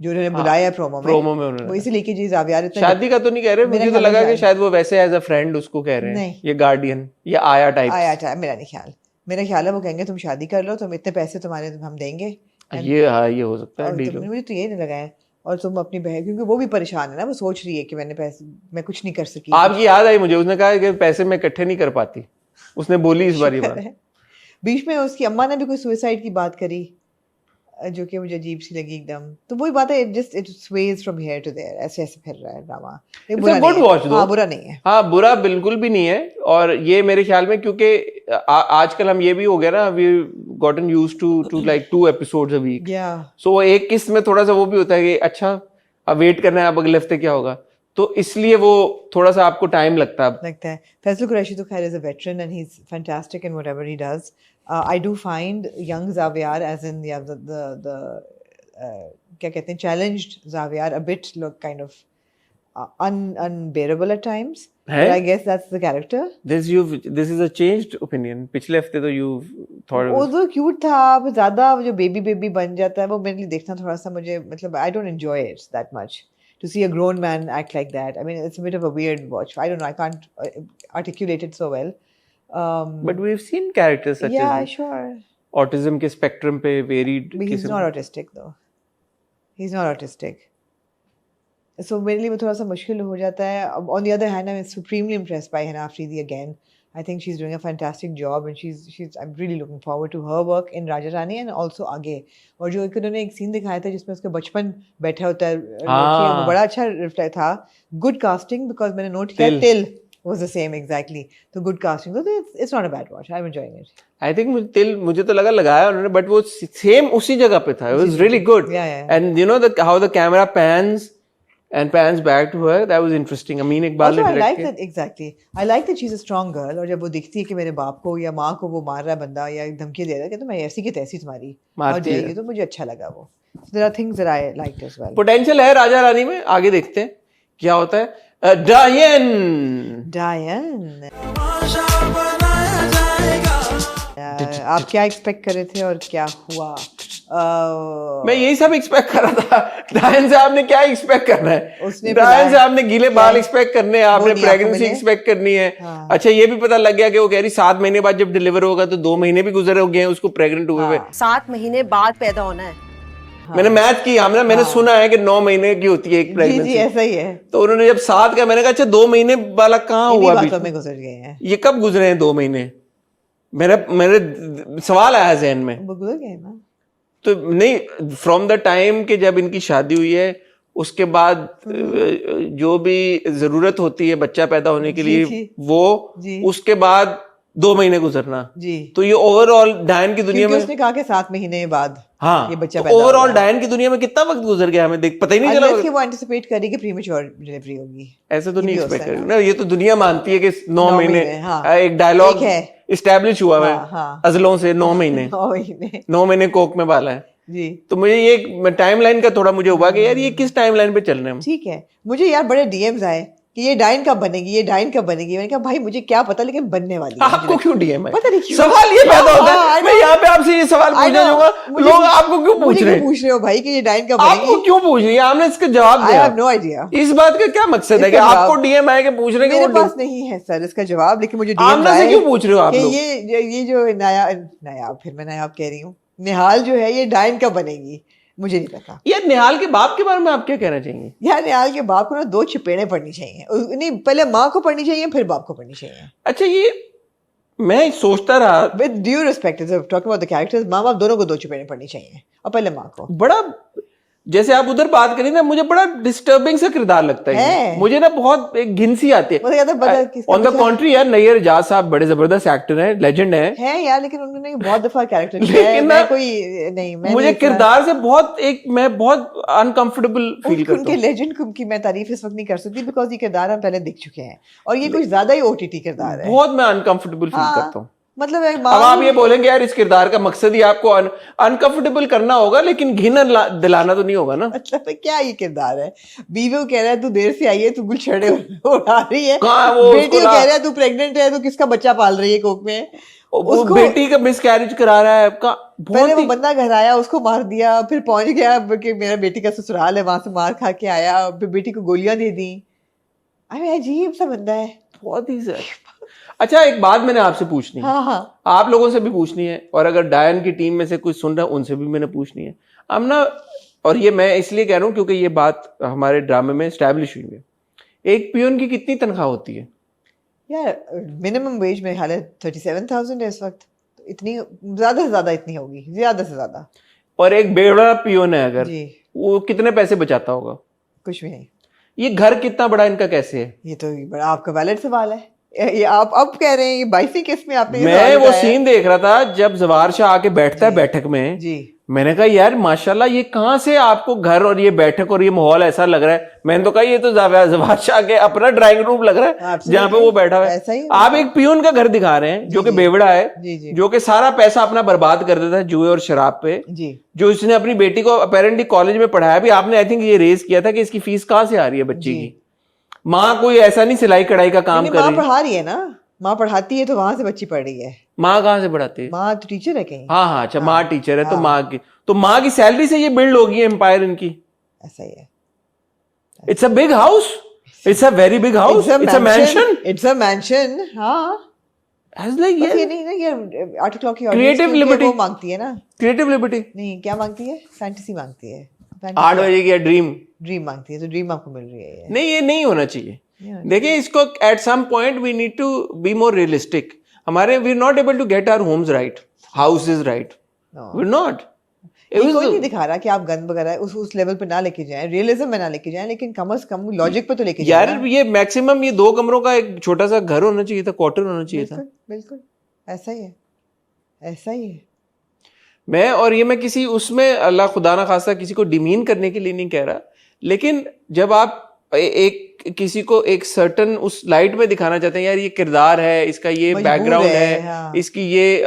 जो उन्होंने बुलाया है प्रोमो में उन्होंने वो इसीलिए कि जी ज़ावियार इतना शादी का तो नहीं कह रहे. मेरा मुझे तो ख्याल लगा है कि शायद वो वैसे एज अ फ्रेंड उसको कह रहे हैं. नहीं. ये गार्डियन या आया टाइप. आया था. मेरा ख्याल है वो कहेंगे तुम शादी कर लो, तुम इतने पैसे तुम्हारे हम देंगे. ये हाँ, ये हो सकता है और डील. मुझे तो ये नहीं लगा है. और तुम अपनी बहन, क्योंकि वो भी परेशान है ना, वो सोच रही है कि मैं कुछ नहीं कर सकी. आपकी याद आई मुझे, उसने कहा कि पैसे मैं इकट्ठे नहीं कर पाती. उसने बोली इस बार ये बात. बीच में उसकी अम्मा ने भी कोई सुसाइड की बात करी जो कि मुझे अजीब सी लगी एकदम. तो वही बात है, it sways from here to there, ऐसे ऐसे फिर रहा है ड्रामा. गुड वॉच दो. हाँ, बुरा नहीं है. हाँ, बुरा बिल्कुल भी नहीं है. और ये मेरे ख्याल में क्योंकि आजकल हम ये भी हो गया ना, we gotten used to like 2 episodes a week. So एक किस्त में थोड़ा सा वो भी होता है कि अच्छा अब वेट करना है, अब अगले हफ्ते क्या होगा, तो इसलिए वो थोड़ा सा आपको टाइम लगता है. फैसल कुरैशी तो खैर is a veteran and he is fantastic in whatever he does. I do find young Xavier, as in the क्या कहते हैं, challenged Xavier a bit look kind of unbearable at times. But I guess that's the character. This is a changed opinion. पिछले हफ्ते तो you thought वो तो cute था, अब ज़्यादा जो बेबी बन जाता है वो मेरे लिए देखना थोड़ा सा मुझे, मतलब I don't enjoy it that much. To see a grown man act like that, I mean, it's a bit of a weird watch. I don't know, I can't articulate it so well. But we've seen characters such as sure. autism के spectrum पे varied. But he's not autistic though. He's not autistic. So मेरे लिए वो थोड़ा सा मुश्किल हो जाता है. On the other hand, I'm supremely impressed by Hana Afridi again. I think she's doing a fantastic job and I'm really looking forward to her work in Raja Rani and also आगे. और जो उन्होंने एक scene दिखाया था जिसमें उसका बचपन बैठा होता है, वो बड़ा अच्छा रिफ्लेक्ट था. Good casting, because मैंने नोट किया Till was the same exactly. So good casting. So it's not a bad watch. I'm enjoying it. I think मुझे तो लगाया उन्होंने, but वो same उसी जगह पे था. It was really good. Yeah. And you know how the camera pans back to her. That was interesting. Amin Iqbal Also, ने I like direct that exactly. I like that she's a strong girl. और जब वो दिखती है कि मेरे बाप को या माँ को वो मार रहा है बंदा या धमकी दे रहा है कि तो मैं ऐसी की तैसी तुम्हारी और जाएगी, तो मुझे अच्छा लगा वो. So there are things that I liked as well. Potential है राजा रानी में, आगे देखते हैं क्या होता है. Diane. आप क्या एक्सपेक्ट कर रहे थे और क्या हुआ? मैं यही सब एक्सपेक्ट कर रहा था. डायन साहब ने क्या एक्सपेक्ट करना है? डायन साहब ने गीले बाल एक्सपेक्ट करने हैं, आपने प्रेगनेंसी एक्सपेक्ट करनी है. अच्छा, ये भी पता लग गया कि वो कह रही 7 महीने बाद जब डिलीवर होगा, तो 2 महीने भी गुजरे हो गए हैं उसको प्रेग्नेंट हुए हुए. 7 महीने बाद पैदा होना है. मैंने मैथ की, मैंने सुना है कि 9 महीने की होती है एक प्रेगनेंसी. जी ऐसा ही है. तो उन्होंने जब 7 का, मैंने कहा अच्छा 2 महीने वाला कहाँ हुआ? बातों में गुजर गए हैं. ये कब गुजरे हैं 2 महीने? मेरे सवाल आया ज़हन में. गुजर गए ना. तो नहीं, फ्रॉम द टाइम के जब इनकी शादी हुई है उसके बाद जो भी जरूरत होती है बच्चा पैदा होने के लिए, वो उसके बाद 2 महीने गुजरना जी. तो ये ओवरऑल डायन की दुनिया में, उसने कहा कि 7 महीने बाद हाँ, ये बच्चा तो ओवरऑल डायन की दुनिया में कितना वक्त गुजर गया हमें पता ही नहीं चला. वो एंटिसिपेट करी कि प्रीमेच्योर डिलीवरी होगी. ऐसे तो नहीं एक्सपेक्ट करेगी ना. ये तो दुनिया मानती है कि 9 महीने. एक डायलॉग इस्टेब्लिश हुआ है अजलों से. 9 महीने 9 महीने कोक में वाला है जी. तो मुझे ये टाइमलाइन का थोड़ा मुझे हुआ कि यार ये किस टाइमलाइन पे चल रहे हैं. ठीक है, मुझे यार बड़े डीएम्स आए कि ये डाइन कब बनेगी, ये डाइन कब बनेगी। मैंने कहा भाई मुझे क्या पता, लेकिन बनने वाली है। आपको क्यों डीएम है? पता नहीं क्यों। सवाल ये पैदा होता हाँ, है, I मैं know. यहाँ पे आपसे ये सवाल पूछना चाहूंगा, लोग आपको क्यों पूछ रहे हैं? पूछ रहे हो भाई कि ये डाइन कब आपको बनेगी? क्यों पूछ रही है? आपने इसका जवाब आई दिया। Have no idea. इस बात का क्या मकसद है कि इसका आपको जवाब- डीएम आए के पूछ रहे हैं कि मेरे वो पास नहीं है सर इसका जवाब, लेकिन मुझे डीएम आमना से क्यों पूछ रहे हो आप कि लोग? ये जो नायाब, फिर मैं नायाब कह रही हूँ, निहाल जो है ये डाइन कब बनेगी, मुझे नहीं पता। ये निहाल के बाप के बारे में आप क्या कहना चाहेंगे? यार निहाल के बाप को ना 2 चपेड़ें पड़नी चाहिए, नहीं पहले माँ को पड़नी चाहिए फिर बाप को पड़नी चाहिए। अच्छा, ये मैं सोचता रहा, with due respect talking about the characters, माँ बाप दोनों को 2 चपेड़ें पड़नी चाहिए और पहले माँ को। बड़ा जैसे आप उधर बात करें ना, मुझे बड़ा डिस्टर्बिंग सा किरदार लगता है ये। है। मुझे ना बहुत एक घिन सी आती मुझे कहता है बदल है। किसका ऑन द बचा? कॉन्ट्री यार, नैयर एजाज साहब बड़े जबरदस्त एक्टर हैं, लेजेंड हैं, है यार, लेकिन उन्होंने बहुत दफा कैरेक्टर किया है। लेकिन मैं ना, कोई नहीं, मैं मुझे किरदार से मैं बहुत अनकंफर्टेबल फील करता उनके हूँ। लेजेंड की मैं तारीफ इस वक्त नहीं कर सकती, बिकॉज ये किरदार हम पहले देख चुके हैं और ये कुछ ज्यादा ही ओटीटी किरदार है। बहुत मैं अनकंफर्टेबल फील हाँ, करता हूँ। मतलब एक अब आप ये बोलेंगे यार इस किरदार का मकसद ही आपको अनकंफर्टेबल करना होगा, लेकिन घिन दिलाना तो नहीं होगा ना। मतलब क्या ये किरदार है? बीवी को कह रहा है तू देर से आई है, तू गुलछड़े उड़ा रही है। कहाँ वो बेटी उसको को कह रहा है तू प्रेग्नेंट है, तू किसका बच्चा पाल रही है कोक में। वो बेटी का मिसकैरेज करा रहा है आपका। पहले बहुत वो ही बंदा घर आया, उसको मार दिया, फिर पहुंच गया कि मेरा बेटी का ससुराल है, वहां से मार खा के आया, फिर बेटी को गोलियां दे दी। अरे अजीब सा बंदा है। बहुत ही अच्छा, एक बात मैंने आपसे पूछनी है, हाँ हाँ आप लोगों से भी पूछनी है, और अगर डायन की टीम में से कुछ सुन रहा है उनसे भी मैंने पूछनी है। अब ना, और ये मैं इसलिए कह रहा हूँ क्योंकि ये बात हमारे ड्रामे में स्टैब्लिश हुई है। एक पियोन की कितनी तनख्वाह होती है? यार, मिनिमम वेज मेरे ख्याल है 37,000 है इस वक्त। इतनी ज्यादा से ज्यादा इतनी होगी, ज्यादा से ज्यादा। और एक बेवड़ा पियोन है अगर, जी, वो कितने पैसे बचाता होगा? कुछ भी नहीं। ये घर कितना बड़ा इनका कैसे है? ये तो बड़ा आपका वैलिड सवाल है। ये आप अब कह रहे हैं, ये 22वीं किस्त में आपने ये मैं सवाल वो उठाया है। सीन देख रहा था जब जवार शाह आके बैठता है बैठक में। जी, मैंने कहा यार माशाल्लाह, ये कहाँ से आपको घर और ये बैठक और ये माहौल ऐसा लग रहा है। मैंने तो कहा ये तो जवार शाह के अपना ड्राइंग रूम लग रहा है Absolutely. जहाँ पे वो बैठा हुआ ऐसा ही है। है। आप एक पियून का घर दिखा रहे हैं जो कि जी। बेवड़ा है, जी जी जो कि सारा पैसा अपना बर्बाद कर देता है जुए और शराब पे, जी। जो इसने अपनी बेटी को अपेरेंटली कॉलेज में पढ़ाया भी। आपने आई थिंक ये रेज किया था कि इसकी फीस कहाँ से आ रही है बच्ची जी। की। माँ कोई ऐसा नहीं सिलाई कढ़ाई का काम नहीं, कर माँ रही है। पढ़ा रही है ना, माँ पढ़ाती है तो वहां से बच्ची पढ़ रही है। माँ कहाँ से पढ़ाती है? माँ तो टीचर है कहीं। हाँ हाँ, अच्छा, माँ टीचर है तो हाँ। माँ की सैलरी से ये बिल्ड होगी एम्पायर इनकी। ऐसा ही है। It's a big house, it's a very big house, it's a mention, it's a mention. हाँ, has like बस ये ये नहीं ना, ये 8 o'clock की Creative audience liberty. वो मांगती है ना। Creative liberty. नहीं, क्या मांगती है? फैंटेसी मांगती है। 8 बजे की ड्रीम ड्रीम मांगती है, तो ड्रीम आपको मिल रही है ये। नहीं, ये नहीं होना चाहिए। नहीं होना देखिए, इसको at some point we need to be more realistic. हमारे we are not able to get our homes right, houses right, No. We are not. ये कोई नहीं दिखा रहा कि आप गन वगैरह उस लेवल पे ना लेके जाएं, रियलिज्म में ना लेके जाएं, लेकिन कम से कम लॉजिक पे तो लेके जाएं यार ना। ये मैक्सिमम ये 2 कमरों का एक छोटा सा घर होना चाहिए था, क्वार्टर होना चाहिए था। बिल्कुल बिल्कुल, ऐसा ही है, ऐसा ही है। और ये मैं किसी उसमें अल्लाह खुदा ना खास्ता किसी को डिमीन करने के लिए नहीं कह रहा, लेकिन जब आप एक किसी को एक सर्टन उस लाइट में दिखाना चाहते हैं, यार ये किरदार है, इसका ये मजबूर बैकग्राउंड है, हाँ। इसकी ये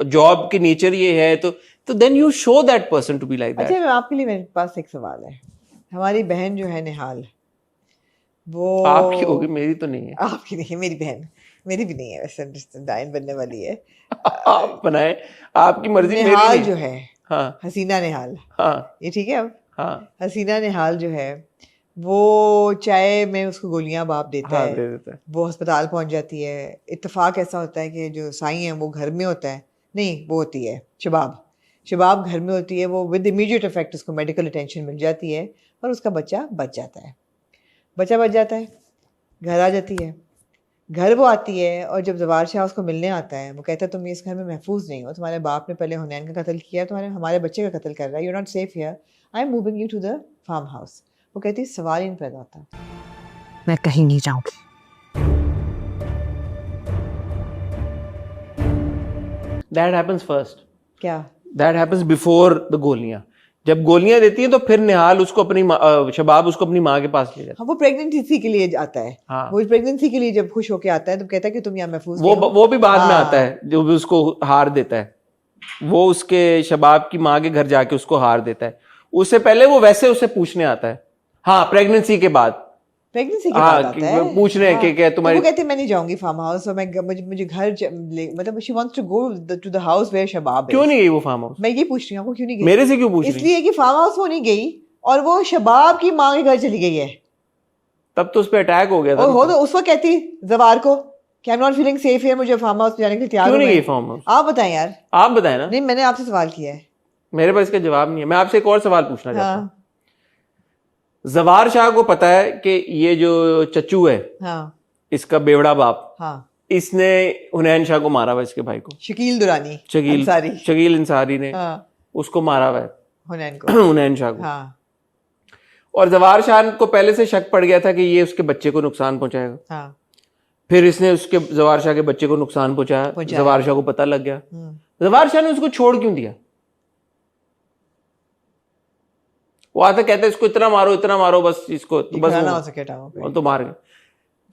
जॉब की नेचर ये है, तो then you show that person to be like अच्छा, दैट। मैं आपके लिए, मेरे पास एक सवाल है। हमारी बहन जो है निहाल, वो आपकी होगी, मेरी तो नहीं है। आपकी नहीं है, मेरी बहन, मेरी भी नहीं है वैसे, डायन बनने वाली है। आप बनाए, आपकी मर्जी, मेरी निहाल नहीं। जो है, हाँ हसीना निहाल, हाँ ये ठीक है। अब हाँ हसीना निहाल जो है, वो चाय में उसको गोलियां बाप देता हाँ, है, दे देता है। वो अस्पताल पहुंच जाती है। इत्तेफाक ऐसा होता है कि जो साईं है वो घर में होता है, नहीं वो होती है शबाब घर में होती है। वो विद इमीडिएट इफेक्ट उसको मेडिकल अटेंशन मिल जाती है और उसका बच्चा बच जाता है। घर आ जाती है, घर वो आती है, और जब जवार शाह उसको मिलने आता है, वो कहता है तुम इस घर में महफूज नहीं हो, तुम्हारे बाप ने पहले हुनैन का कत्ल किया, तुम्हारे हमारे बच्चे का कत्ल कर रहा है, you are not safe here, I am moving you to the farm house. वो कहती है सवाल ही नहीं पैदा होता, मैं कहीं नहीं जाऊंगी। दैट हैपेंस फर्स्ट, क्या? दैट हैपेंस बिफोर द गोलियां। जब गोलियां देती हैं तो फिर निहाल उसको शबाब उसको अपनी माँ के पास ले जाता हाँ, वो प्रेगनेंसी के लिए आता है। हाँ। वो प्रेगनेंसी के लिए जब खुश होके आता है तो कहता है कि तुम यहाँ महफूज है। नहीं हो। वो भी बाद में हाँ। आता है, जो भी उसको हार देता है, वो उसके शबाब की माँ के घर जाके उसको हार देता है। उससे पहले वो वैसे उससे पूछने आता है, हाँ, प्रेगनेंसी के बाद प्रेगनेंसी के हाँ, बाद कि आता है वो पूछ रहे हैं कि क्या तो तुम्हारी वो कहती है मैं नहीं जाऊंगी फार्म हाउस और मैं मुझे घर मतलब she wants to go to the house where Shabab क्यों is। नहीं गई वो फार्म हाउस? मैं ये पूछ रही हूँ आपको क्यों नहीं गई? मेरे से क्यों पूछ रही? इसलिए कि फार्म हाउस वो नहीं गई और वो शबाब की माँ के घर चली गई है। तब तो उस पर अटैक हो गया था और हो ना। तो उस वक्त कहती जवार को कि I am not feeling safe है, मुझे फार्म हाउस जाने के लिए तैयार क्यों हूं नहीं मैं। गई फार्म हाउस? आप बताएं यार। आप बताएं ना। नहीं मैंने आपसे सवाल किया है। मेरे पास इसका जवाब नहीं है। मैं आपसे एक और सवाल पूछना चाहता हूँ। हाँ जवार शाह को पता है कि ये जो चच्चू है, हाँ इसका बेवड़ा बाप, हाँ इसने हुनैन शाह को मारा हुआ, इसके भाई को, शकील दुरानी शकील अंसारी। शकील अंसारी ने हाँ उसको मारा हुआ है, हुनैन को। हुनैन शाह को। हाँ और जवार शाह को पहले से शक पड़ गया था कि ये उसके बच्चे को नुकसान पहुंचाएगा। हाँ फिर इसने उसके जवार शाह के बच्चे को नुकसान पहुंचाया। जवार शाह को पता लग गया। जवार शाह ने उसको छोड़ क्यों दिया? वो आता कहता है इसको इतना मारो बस, इसको तो बस ना हो सके टांगों पे। और तो मार गए।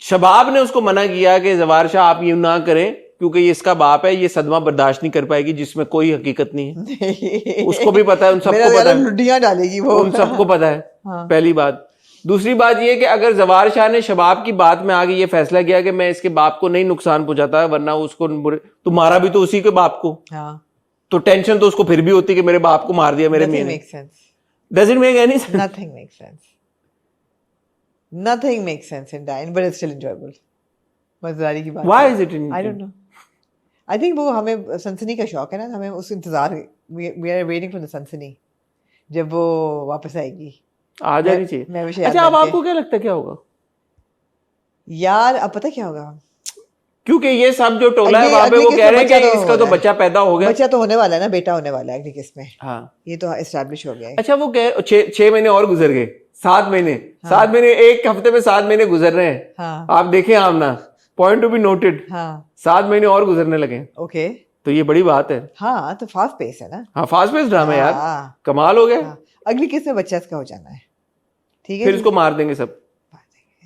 शबाब ने उसको मना किया कि जवार शाह आप ये ना करें क्योंकि ये इसका बाप है, ये सदमा बर्दाश्त नहीं कर पाएगी जिसमें कोई हकीकत नहीं है। उसको भी पता है, उन सबको पता है, लुड्डियां डालेगी वो, उन सबको पता है। हाँ। पहली बात। दूसरी बात ये कि अगर जवार शाह ने शबाब की बात में आगे ये फैसला किया कि मैं इसके बाप को नहीं नुकसान पहुंचाता वरना उसको तो मारा भी तो उसी के बाप को, हाँ तो टेंशन तो उसको फिर भी होती कि मेरे बाप को मार दिया मेरे मियां ने। Does it make any sense? Nothing makes sense. Nothing makes sense in dying, but it's still enjoyable. मजेदारी की बात Why है। is it enjoyable? I don't know. I think वो हमें सनसनी का शौक है ना, हमें उस इंतजार, we are waiting for the सनसनी जब वो वापस आएगी। आ जानी चाहिए। मैं हमेशा याद अच्छा, अब करके- आपको क्या लगता है क्या होगा? यार अब पता क्या होगा, क्योंकि ये सब जो टोला है अगली- वहां पे अगली वो किस्त कह में रहे हैं कि बच्चा तो इसका हो तो रहा है। बच्चा पैदा हो गया। बच्चा तो होने वाला है ना, बेटा होने वाला है अगली किस्त में। हाँ। ये तो एस्टैब्लिश हो गया है। अच्छा, वो कह 6 महीने और गुजर गए, 7 महीने, 7 महीने, एक हफ्ते में 7 महीने गुजर रहे हैं। हाँ आप देखें आमना, पॉइंट टू बी नोटेड, हाँ 7 महीने और गुजरने लगे, ओके। तो ये बड़ी बात है। हाँ तो फास्ट पेस है ना। हाँ, फास्ट पेस ड्रामा यार, हाँ, कमाल हो गया। हाँ। अगली किस्त में बच्चा इसका हो जाना है, ठीक है। फिर इसको मार देंगे सब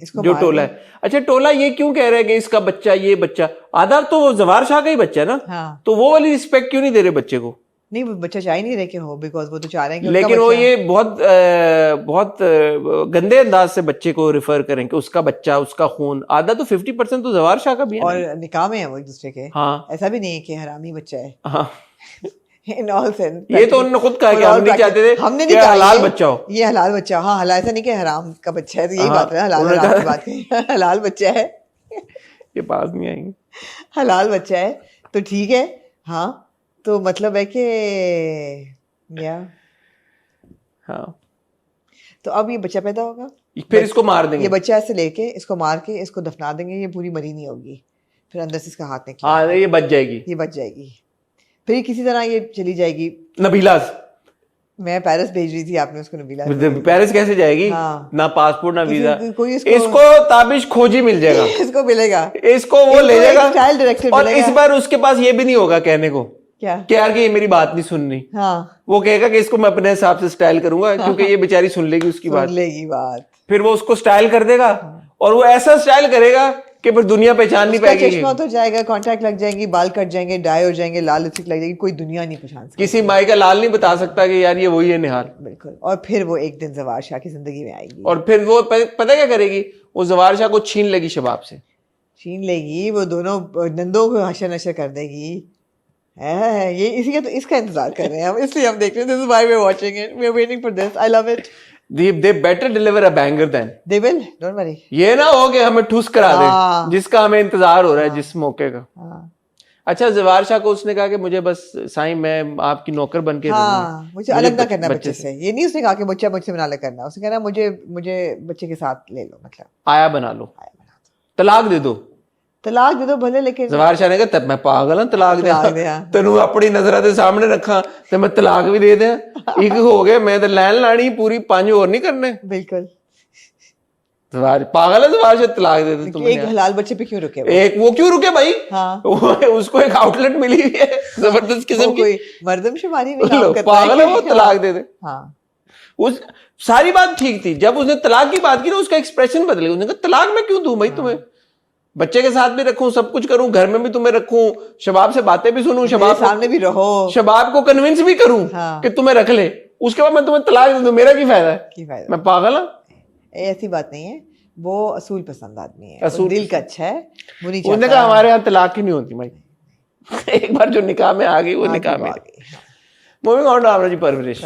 इसको जो मार टोला दें। है। अच्छा, टोला ये क्यों कह रहे हैं कि इसका बच्चा, ये बच्चा आधा तो वो जवार शाह का ही बच्चा है ना, हाँ तो वो वाली रिस्पेक्ट क्यों नहीं दे रहे बच्चे को? नहीं वो बच्चा चाह ही नहीं रहे कि हो, बिकॉज वो तो चाह रहे हैं कि लेकिन उनका वो बच्चा- ये बहुत गंदे अंदाज से बच्चे को रिफर करें कि उसका बच्चा, उसका खून। आधा तो 50% तो जवार शाह का भी है ना। और निकाह में है वो एक दूसरे के। हाँ ऐसा भी नहीं है कि हरामी बच्चा है हाँ, इन ऑल सेंस। ये तो उन्होंने खुद कहा कि हम नहीं चाहते थे हमने कि नहीं कहा हलाल ये- बच्चा हो। ये हलाल बच्चा, हाँ हलाल, ऐसा नहीं कि हराम का बच्चा है, तो यही हाँ, बात है ना, हलाल उन्होंने हराम की कहा- बात कही। हलाल बच्चा है, ये पास नहीं आएंगे। हलाल बच्चा है तो ठीक है। हाँ तो मतलब है कि या हाँ, तो अब ये बच्चा पैदा होगा, फिर इसको मार देंगे। ये बच्चा ऐसे लेके इसको मार के इसको दफना देंगे, ये पूरी मरी नहीं होगी, फिर अंदर से इसका हाथ निकला, हाँ, ये बच जाएगी। ये बच जाएगी, फिर ये किसी तरह ये चली जाएगी। नबीलास मैं पेरिस भेज रही थी, आपने उसको नबीला पेरिस कैसे जाएगी? हाँ। ना पासपोर्ट ना वीजा। कोई इसको ताबिश खोजी मिल जाएगा, इसको मिलेगा, इसको वो ले जाएगा, स्टाइल डायरेक्टर और मिलेगा। इस बार उसके पास ये भी नहीं होगा कहने को क्या कि यार कि ये मेरी बात नहीं सुन रही। हाँ वो कहेगा कि इसको मैं अपने हिसाब से स्टाइल करूंगा क्योंकि ये बेचारी सुन लेगी उसकी बात। सुन लेगी बात। फिर वो उसको स्टाइल कर देगा और वो ऐसा स्टाइल करेगा कि फिर दुनिया पहचान नहीं उसका पाएगी। चश्मा तो जाएगा, कॉन्टैक्ट लग जाएंगी, बाल कट जाएंगे, डाई हो जाएंगे, लाल लिपस्टिक लग जाएगी, कोई दुनिया नहीं पहचान सकती। किसी माई का लाल नहीं बता सकता कि यार ये वही है निहाल। बिल्कुल। और फिर वो एक दिन जवार शाह की जिंदगी में आएगी और फिर वो पता क्या करेगी? वो जवार शाह को छीन लेगी शबाब से, छीन लेगी, वो दोनों नंदों को हशर नशर कर देगी। है ये इसी का तो इसका इंतजार कर रहे हैं हम, इसलिए हम देख रहे हैं। This is why we are watching it, we are waiting for this. I love it. they better deliver a banger than। They will, don't worry. ये ना हो कि हमें ठुस करा हाँ। दे जिसका हमें इंतजार हो रहा है, जिस मौके का। हाँ अच्छा, जवार शाह को उसने कहा कि मुझे बस साईं मैं आपकी नौकर बन के हाँ, मुझे अलग ना करना बच्चे से। ये नहीं उसने कहा कि बच्चा मुझसे बना अलग करना, उसने कहना मुझे बच्चे के साथ ले लो, मतलब आया बना लो, तलाक दे दो। तलाक दे दो भले, लेकिन जवार शाह ने कहा तब मैं पागल हूं तलाक तलाक दे दिया। तेनू अपनी नजर दे सामने रखा ते मैं तलाक भी दे दिया। एक हो गया, मैं तो लैन लानी पूरी 5 और नहीं करने। बिल्कुल। जवार पागल है, जवार शाह तलाक दे दे तुमने। एक हलाल बच्चे पे क्यों रुके वो? एक वो क्यों रुके भाई? हाँ। उसको एक आउटलेट मिली हुई है जबरदस्त किस्म वो की। कोई मर्दमशुमारी में लो, काम करता पागल है वो, कि- तलाक दे दे। हाँ उस सारी बात ठीक थी, जब उसने तलाक की बात की ना उसका एक्सप्रेशन बदल गया। उसने कहा तलाक मैं क्यों दूं भाई तुम्हें, बच्चे के साथ भी रखूं, सब कुछ करूं, घर में भी तुम्हें रखूं, शबाब से बातें भी सुनूं, मेरे सामने भी रहो, शबाब को कन्विंस भी करूं हाँ। कि तुम्हें रख ले, उसके बाद मैं तुम्हें तलाक दे दूं, मेरा की फायदा है? की फायदा। मैं पागल हूं? ऐसी बात नहीं है। वो असूल पसंद आदमी है, असूल वो दिल का अच्छा है, वो नहीं उन्होंने चाहता कहा हमारे यहाँ तलाक ही नहीं होती भाई एक बार जो निकाह में आ गई वो निकाह में मूविंग ऑन टू आमना जी परवरिश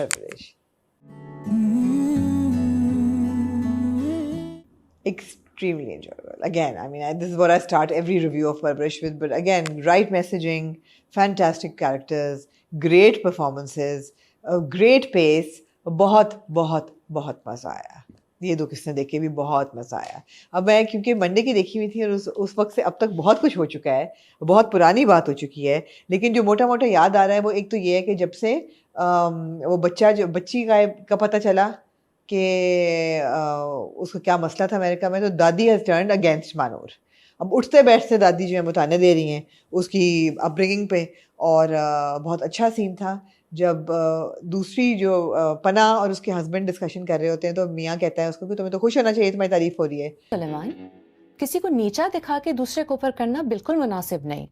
extremely enjoyable. Again, I mean, this is what I start every review of Parvarish with. But again, right messaging, fantastic characters, great performances, a great pace. बहुत बहुत बहुत मज़ा आया. ये दो किस्में देख के भी बहुत मज़ा आया. अब मैं क्योंकि मंडे की देखी हुई थी और उस वक्त से अब तक बहुत कुछ हो चुका है, बहुत पुरानी बात हो चुकी है, लेकिन जो मोटा मोटा याद आ रहा है वो एक तो ये है कि जब से वो बच्ची का पता चला कि उसको क्या मसला था अमेरिका में, तो दादी हैज़ टर्न्ड अगेंस्ट मानूर. अब उठते बैठते दादी जो है मुताने दे रही हैं उसकी अपब्रिंगिंग पे. और बहुत अच्छा सीन था जब दूसरी जो पना और उसके हस्बैंड डिस्कशन कर रहे होते हैं तो मियाँ कहता है उसको कि तुम्हें तो खुश होना चाहिए, तुम्हारी तारीफ हो रही है. सुलेमान, किसी को नीचा दिखा के दूसरे को ऊपर करना बिल्कुल मुनासिब नहीं.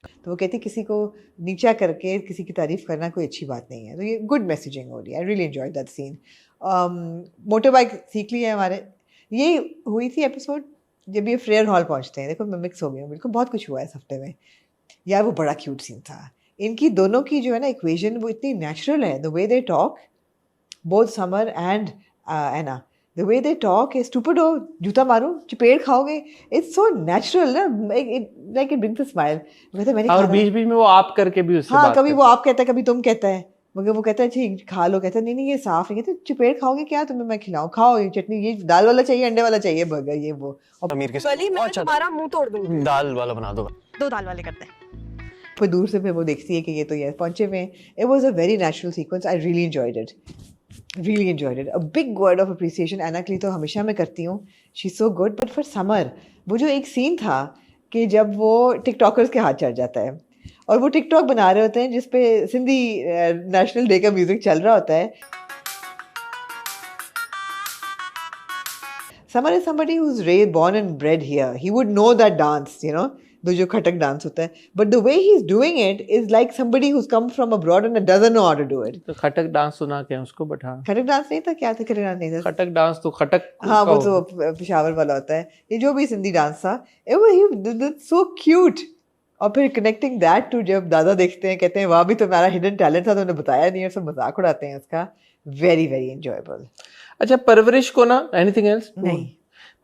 तो वो कहती किसी को नीचा करके किसी की तारीफ करना कोई अच्छी बात नहीं है. तो ये गुड मैसेजिंग हो रही है. I really enjoyed that scene. Motor bike सीख ली है हमारे. ये हुई थी एपिसोड जब ये फ्रेयर हॉल पहुंचते हैं. देखो मैं मिक्स हो गई हूँ बिल्कुल, बहुत कुछ हुआ है इस हफ्ते में. यार वो बड़ा क्यूट सीन था. इनकी दोनों की जो है ना इक्वेशन वो इतनी नेचुरल है. The way they talk, both Samar and Ana, the way they talk है स्टूपिड हो, जूता मारो, चपेट खाओगे, इट्स सो नेचुरल ना, like it brings a smile. और बीच बीच में वो आप करके भी उससे हाँ, बात कभी वो आप कहता है, कभी तुम कहता है, मगर वो कहता है ठीक खा लो, कहता है नहीं नहीं ये साफ है. कहते चपेट खाओगे क्या, तुम्हें मैं खिलाऊं, खाओ ये चटनी, ये दाल वाला चाहिए, अंडे वाला चाहिए, बर्गर ये वो. और अमीर के वली मैं तुम्हारा मुंह तोड़ दूंगी. दाल वाला बना दो. दो दाल वाले करते हैं. फिर दूर से फिर वो देखती है कि ये तो ये पहुंचे हुए हैं. It was a very natural sequence. I really enjoyed it. A big word of appreciation Aina के लिए तो हमेशा मैं करती हूँ. She is so good. But for summer वो जो एक सीन था कि जब वो टिकटॉकर्स के हाथ चढ़ जाता है और वो टिकटॉक बना रहे होते हैं जिसपे सिंधी नेशनल डे का म्यूजिक चल रहा होता है. Samar is somebody who's born and bred here. He would know that dance, you know, जो खटक डांस होता है. But the way he's doing it is like somebody who's come from abroad and doesn't know how to do it. तो खटक dance सुना क्या उसको, but हाँ खटक dance नहीं था, क्या था खटक डांस नहीं था. खटक डांस तो खटक हाँ वो तो पेशावर वाला होता है. ये जो भी सिंधी डांस था, it was so cute. और फिर कनेक्टिंग दैट टू जब दादा देखते हैं कहते हैं वाह भी तो मेरा हिडन टैलेंट था, तो उन्हें बताया नहीं, और सब मजाक उड़ाते हैं इसका. Very very enjoyable. अच्छा परवरिश को ना, एनीथिंग एल्स? नहीं,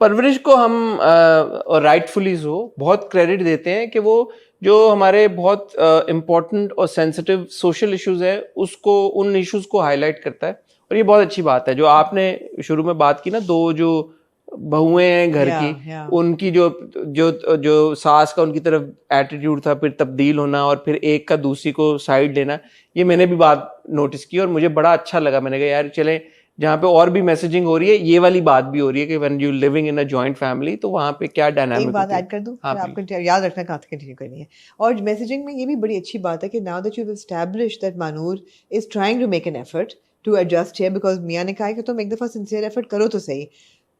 परवरिश को हम और राइटफुली सो बहुत क्रेडिट देते हैं कि वो जो हमारे बहुत इम्पोर्टेंट और सेंसिटिव सोशल इश्यूज है उसको, उन इश्यूज को हाईलाइट करता है. और ये बहुत अच्छी बात है. जो आपने शुरू में बात की ना, दो जो बहुएं हैं घर की, उनकी जो सास का उनकी तरफ एटीट्यूड था, फिर तब्दील होना और फिर एक का दूसरी को साइड लेना, ये मैंने भी बात नोटिस की और मुझे बड़ा अच्छा लगा. मैंने कहा यार चले जहाँ पे और भी मैसेजिंग हो रही है, ये वाली बात भी हो रही है कि when you living in a joint family, तो वहाँ पे क्या डायनामिक. एक बात ऐड कर दूं, हाँ, आपको याद रखना कहाँ तक कंटिन्यू करनी है. और मैसेजिंग में ये भी बड़ी अच्छी बात है कि now that you have established that Manoor is trying to make an effort to adjust here, because मियाँ ने कहा है कि तुम एक दफा सिंसियर एफर्ट करो तो सही.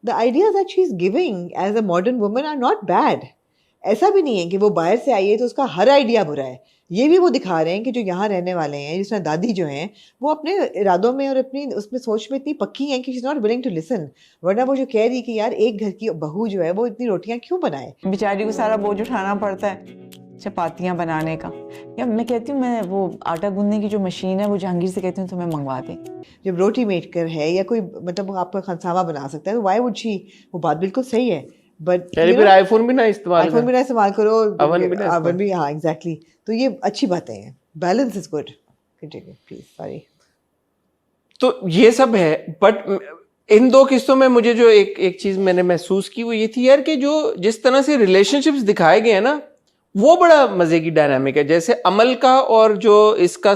The ideas that she is giving as a modern woman are not bad. ऐसा भी नहीं है कि वो बाहर से आई है तो उसका हर आइडिया बुरा है. ये भी वो दिखा रहे हैं कि जो यहाँ रहने वाले हैं, जिस तरह दादी जो हैं, वो अपने इरादों में और अपनी उसमें सोच में इतनी पक्की हैं कि she is not willing to listen. वरना वो जो कह रही कि यार एक घर की बहू जो है वो इतनी रोटियां क्यों बनाए. बेचारी को सारा बोझ उठाना पड़ता है चपातियाँ बनाने का. या मैं कहती हूँ, मैं वो आटा गूंदने की जो मशीन है वो जहांगीर से कहती हूँ तो मैं मंगवा दें. जब रोटी मेकर है या कोई मतलब आपका खनसामा बना सकता है तो वाई वुड शी. वो बात बिल्कुल सही है. बट फिर आईफोन भी ना इस्तेमाल करो, अवन भी. हाँ एग्जैक्टली. तो ये अच्छी बातें हैं. Balance is good. Continue please. Sorry. तो ये सब है. बट इन दो किस्तों में मुझे जो एक चीज मैंने महसूस की वो ये थी यार कि जो जिस तरह से रिलेशनशिप्स दिखाए गए हैं ना, वो बड़ा मजे की डायनामिक है. जैसे अमल का और जो इसका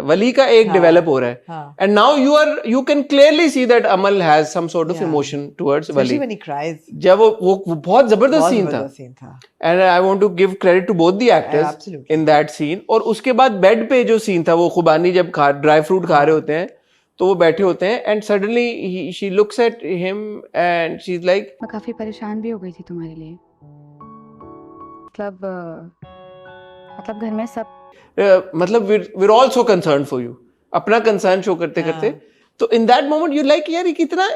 वली का एक डेवलप हो रहा है, and now you can clearly see that Amal has some sort of emotion towards Wali. जब वो बहुत जबरदस्त सीन था. And I want to give credit to both the actors in that scene. और उसके बाद बेड पे जो सीन था, वो खुबानी जब ड्राई फ्रूट खा रहे होते हैं तो वो बैठे होते हैं and suddenly she looks at him and she is like, मैं काफी परेशान भी हो गई थी तुम्हारे लिए. मतलब घर में सब मतलब we're also concerned for you. अपना कंसर्न शो करते करते, तो in that moment you like यार ये कितना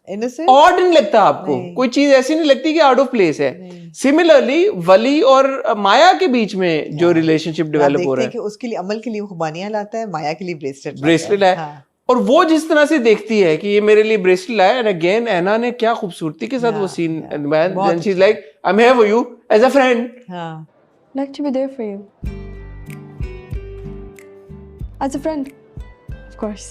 innocent. ऑड नहीं लगता आपको, नहीं। कोई चीज ऐसी नहीं लगती कि आउट ऑफ प्लेस है। नहीं। सिमिलरली वली और माया के बीच में जो रिलेशनशिप आप डेवलप हो देखते रहा हैं है, कि उसके लिए अमल के लिए खुबानियां लाता है, माया के लिए ब्रेसलेट है और वो जिस तरह से देखती है कि ये मेरे लिए ब्रेसलेट लाया, एंड अगेन ऐना ने क्या खूबसूरती के साथ वो scene, and she is like I am here for you as a friend. हाँ, Like to be there for you. As a friend. Of course.